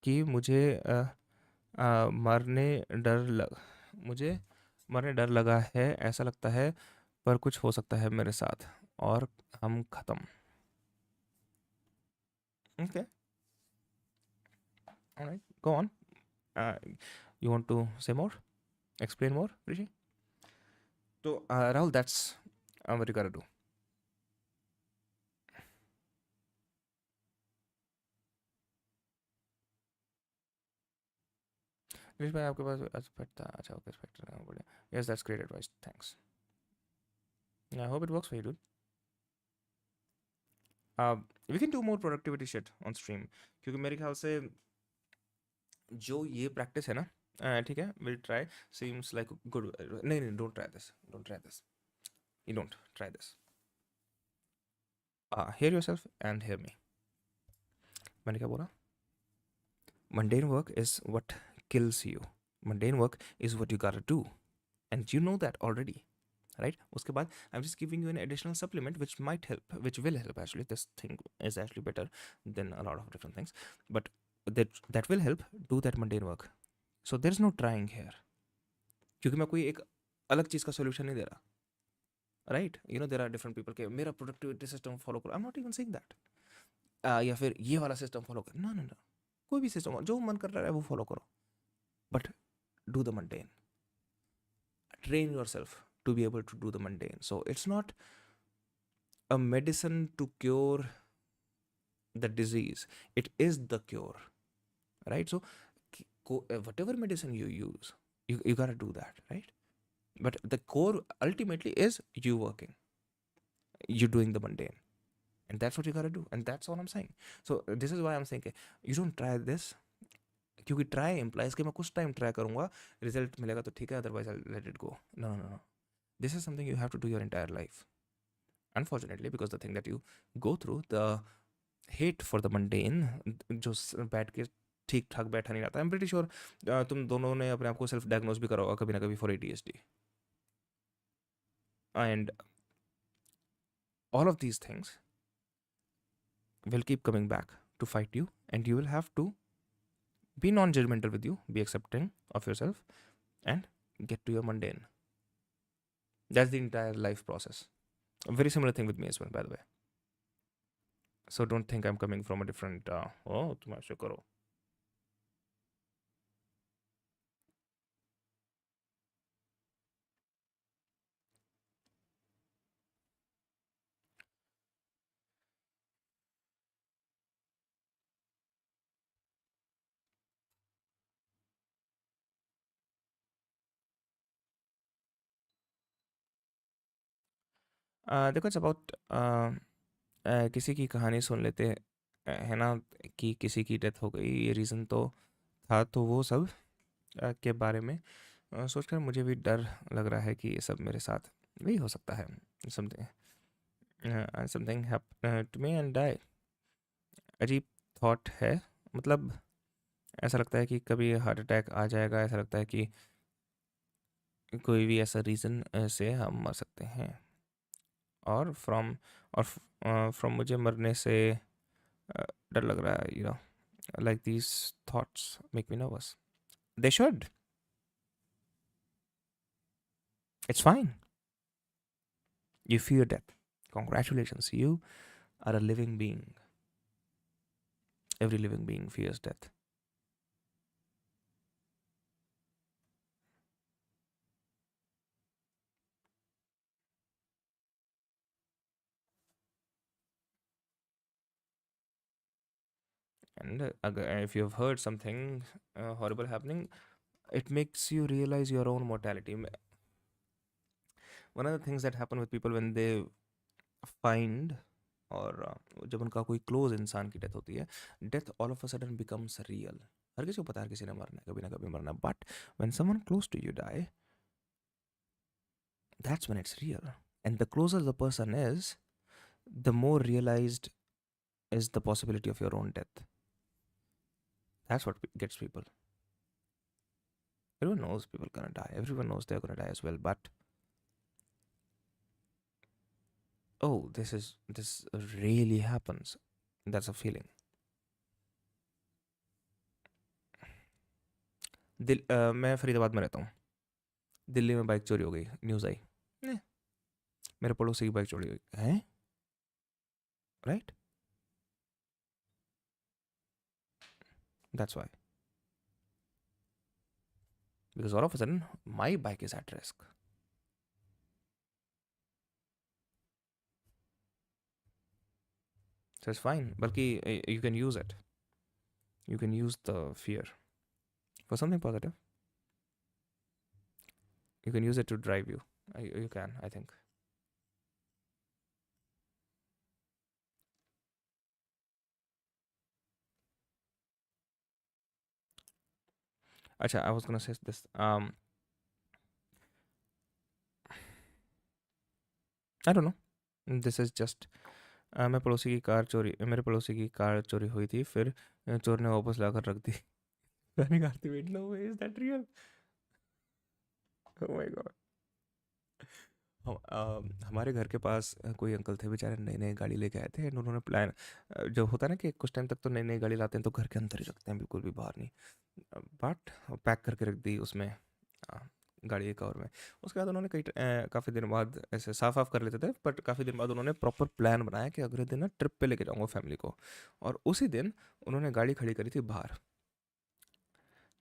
कि मरने डर लग मुझे मरने डर लगा है, ऐसा लगता है, पर कुछ हो सकता है मेरे साथ और हम खत्म. Okay, alright, go on. You want to say more, explain more, Rishi? So Rahul, that's what you gotta do. Rishi भाई, आपके पास एस्पेक्ट था. अच्छा, ओके, एस्पेक्ट है, बढ़िया. Yes, that's great advice, thanks. I hope it works for you, dude. We can do more productivity shit on stream, क्योंकि मेरे ख्याल से जो ये प्रैक्टिस है ना, ठीक है, will try. Seems like good. नहीं नहीं, don't try this, don't try this, you don't try this. Here yourself and hear me. मैंने क्या बोला? Mundane work is what kills you. Mundane work is what you gotta do, and you know that already, right? Uske baad, I'm just giving you an additional supplement which might help, which will help actually. This thing is actually better than a lot of different things, but that will help. Do that mundane work. So there's no trying here, क्योंकि मैं कोई एक अलग चीज़ का solution नहीं दे रहा. Right, you know, there are different people के मेरा प्रोडक्टिविटी सिस्टम फॉलो करो. I am not even saying that. या फिर ये वाला सिस्टम फॉलो करो. नो नो नो, कोई भी सिस्टम जो मन कर रहा है वो फॉलो करो, but do the mundane. Train yourself to be able to do the mundane. So it's not a medicine to cure the disease, it is the cure, right? So whatever medicine you use, you gotta do that, right? But the core ultimately is you working, you doing the mundane, and that's what you gotta do, and that's all I'm saying. So this is why I'm saying you don't try this, क्योंकि try implies कि मैं कुछ time try करूंगा, result मिलेगा तो ठीक है, otherwise I let it go. No no no, this is something you have to do your entire life, unfortunately, because the thing that you go through, the hate for the mundane, जो बैठ के ठीक ठाक बैठा नहीं रहता. आई am pretty sure तुम दोनों ने अपने आप को सेल्फ डायग्नोज भी करा होगा कभी ना कभी for ADHD, and all of these things will keep coming back to fight you, and you will have to be non-judgmental with you, be accepting of yourself, and get to your mundane. That's the entire life process. A very similar thing with me as well, by the way. So don't think I'm coming from a different oh तुम ऐसे करो. देखो, it's about किसी की कहानी सुन लेते है ना, कि किसी की डेथ हो गई, ये रीज़न तो था, तो वो सब के बारे में सोचकर मुझे भी डर लग रहा है कि ये सब मेरे साथ भी हो सकता है. Something happened to me and die. अजीब थॉट है, मतलब ऐसा लगता है कि कभी हार्ट अटैक आ जाएगा, ऐसा लगता है कि कोई भी ऐसा रीज़न से हम मर सकते हैं, और फ्रॉम मुझे मरने से डर लग रहा है. Like these thoughts make me nervous. They should. It's fine. You fear death. Congratulations. You are a living being. Every living being fears death. And if you've heard something horrible happening, it makes you realize your own mortality. One of the things that happen with people when they find, और जब उनका कोई close इंसान की death होती है, death all of a sudden becomes real. हर किसी को पता है हर किसी ने मरना है, कभी ना कभी मरना, but when someone close to you die, that's when it's real. And the closer the person is, the more realized is the possibility of your own death. That's what gets people. Everyone knows people gonna die. Everyone knows they're gonna die as well. But oh, this really happens. That's a feeling. मैं फरीदाबाद में रहता हूँ. दिल्ली में bike चोरी हो गई. News आई. "Eh, मेरे पड़ोसी की बाइक चोरी हुई है. Right. That's why. Because all of a sudden, my bike is at risk. So it's fine. Balki, you can use it. You can use the fear for something positive. You can use it to drive you. You can, I think. Acha, I was gonna say this. I don't know. This is just मैं पड़ोसी की car चोरी मेरे पड़ोसी की car चोरी हुई थी फिर चोर ने वापस लाकर रख दी. Panic activate. No way, is that real? Oh my god. हमारे घर के पास कोई अंकल थे बेचारे नई नई गाड़ी लेके आए थे एंड उन्होंने प्लान जो होता है ना कि कुछ टाइम तक तो नई नई गाड़ी लाते हैं तो घर के अंदर ही रखते हैं बिल्कुल भी बाहर नहीं. बट पैक करके रख दी उसमें गाड़ी के कवर में. उसके बाद उन्होंने काफ़ी दिन बाद ऐसे साफ साफ कर लेते थे बट काफ़ी दिन बाद उन्होंने प्रॉपर प्लान बनाया कि अगले दिन ना ट्रिप पे लेके जाऊंगा फैमिली को. और उसी दिन उन्होंने गाड़ी खड़ी करी थी बाहर.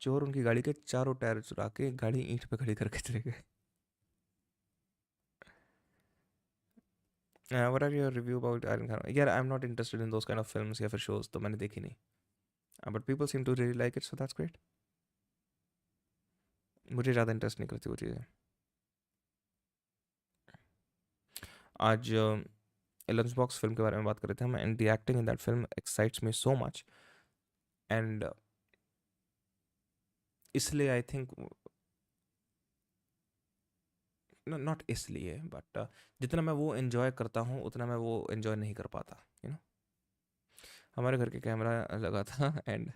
चोर उनकी गाड़ी के चारों टायर चुरा के गाड़ी ईंट पे खड़ी करके चले गए. What are your review about Iron Khan? Yeah, I'm not interested in those kind of films या फिर shows तो मैंने देखी नहीं. But people seem to really like it, so that's great. मुझे ज़्यादा इंटरेस्ट नहीं करती वो चीज़ें. आज लंच बॉक्स फिल्म के बारे में बात कर रहे थे हम and the acting in that film excites me so much. And इसलिए आई थिंक नॉट इसलिए बट जितना मैं वो एंजॉय करता हूँ उतना मैं वो एंजॉय नहीं कर पाता. यू नो हमारे घर के कैमरा लगा था एंड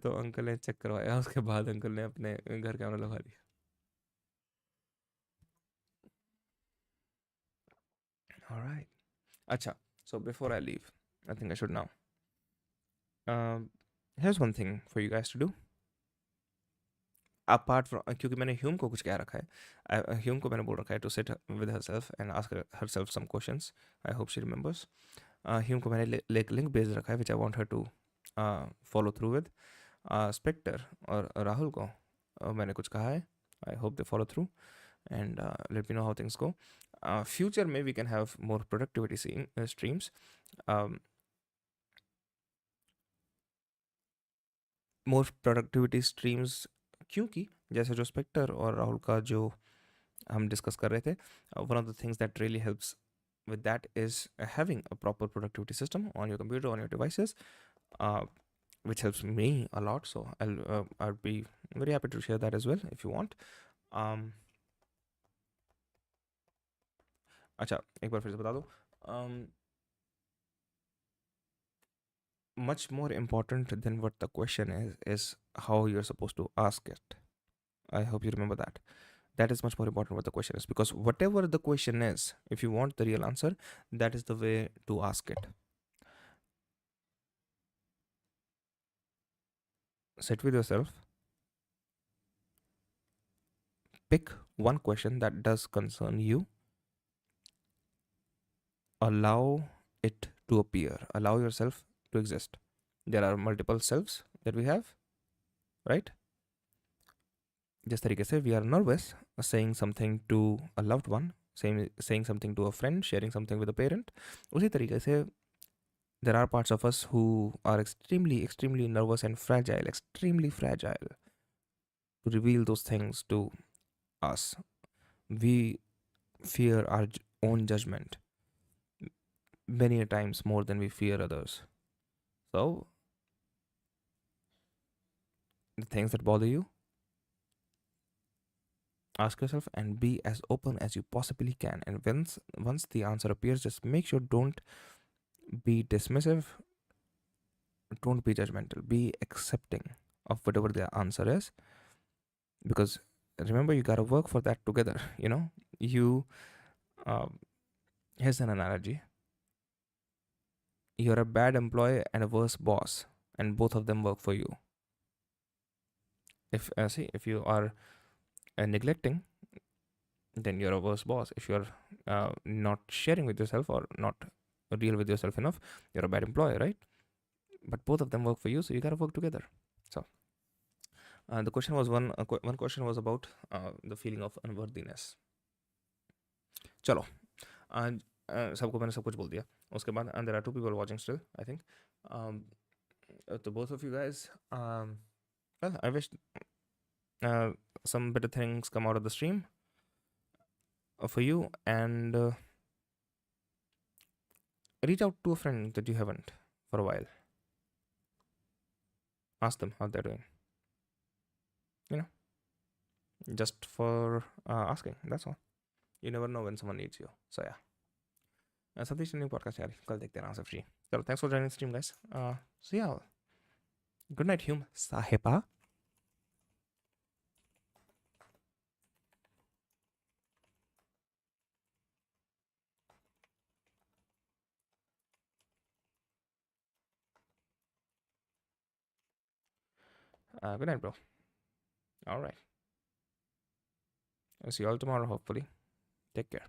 तो अंकल ने चेक करवाया उसके बाद अंकल ने अपने घर कैमरा लगा दिया. ऑलराइट. अच्छा, so before I leave, I think I should now. Here's one thing for you guys to do. Apart from क्योंकि मैंने ह्यूम को कुछ कह रखा है. ह्यूम को मैंने बोल रखा है to sit with herself and ask herself some questions. I hope she remembers. Hume को मैंने लिंक भेज रखा है which I want her to follow through with. Spectre और राहुल को मैंने कुछ कहा है. I hope they follow through and let me know how things go. Future में we can have more productivity streams. More productivity streams क्योंकि जैसे जो स्पेक्टर और राहुल का जो हम डिस्कस कर रहे थे, one of the things that really helps with that is having a proper productivity system on your computer, on your devices, which helps me a lot. So I'd be very happy to share that as well if you want. अच्छा, एक बार फिर से बता दो. Much more important than what the question is how you're supposed to ask it. I hope you remember that. That is much more important what the question is, because whatever the question is, if you want the real answer, that is the way to ask it. Sit with yourself, pick one question that does concern you, allow it to appear, allow yourself to exist. There are multiple selves that we have, right? जिस तरीके से we are nervous saying something to a loved one, saying something to a friend, sharing something with a parent, उसी तरीके से there are parts of us who are extremely nervous and extremely fragile to reveal those things to us. We fear our own judgment many a times more than we fear others. So the things that bother you, ask yourself and be as open as you possibly can. And once the answer appears, just make sure don't be dismissive, don't be judgmental, be accepting of whatever the answer is. because remember, you gotta work for that together. You um, here's an analogy. You're a bad employee and a worse boss, and both of them work for you. If you are neglecting, then you're a worse boss. If you're not sharing with yourself or not real with yourself enough, you're a bad employee, right? But both of them work for you, so you gotta work together. So the question was one question was about the feeling of unworthiness. चलो सबको मैंने सब कुछ बोल दिया. उसके बाद there are two people watching still, I think. To both of you guys, well, I wish uh, some better things come out of the stream for you, and reach out to a friend that you haven't for a while. Ask them how they're doing. You know, just for asking. That's all. You never know when someone needs you. So yeah. Satish new podcast यार कल देखते हैं आराम से free. चलो thanks for joining stream guys. So yeah, good night Hume साहिबा. Good night bro. All right, I'll see you all tomorrow hopefully. Take care.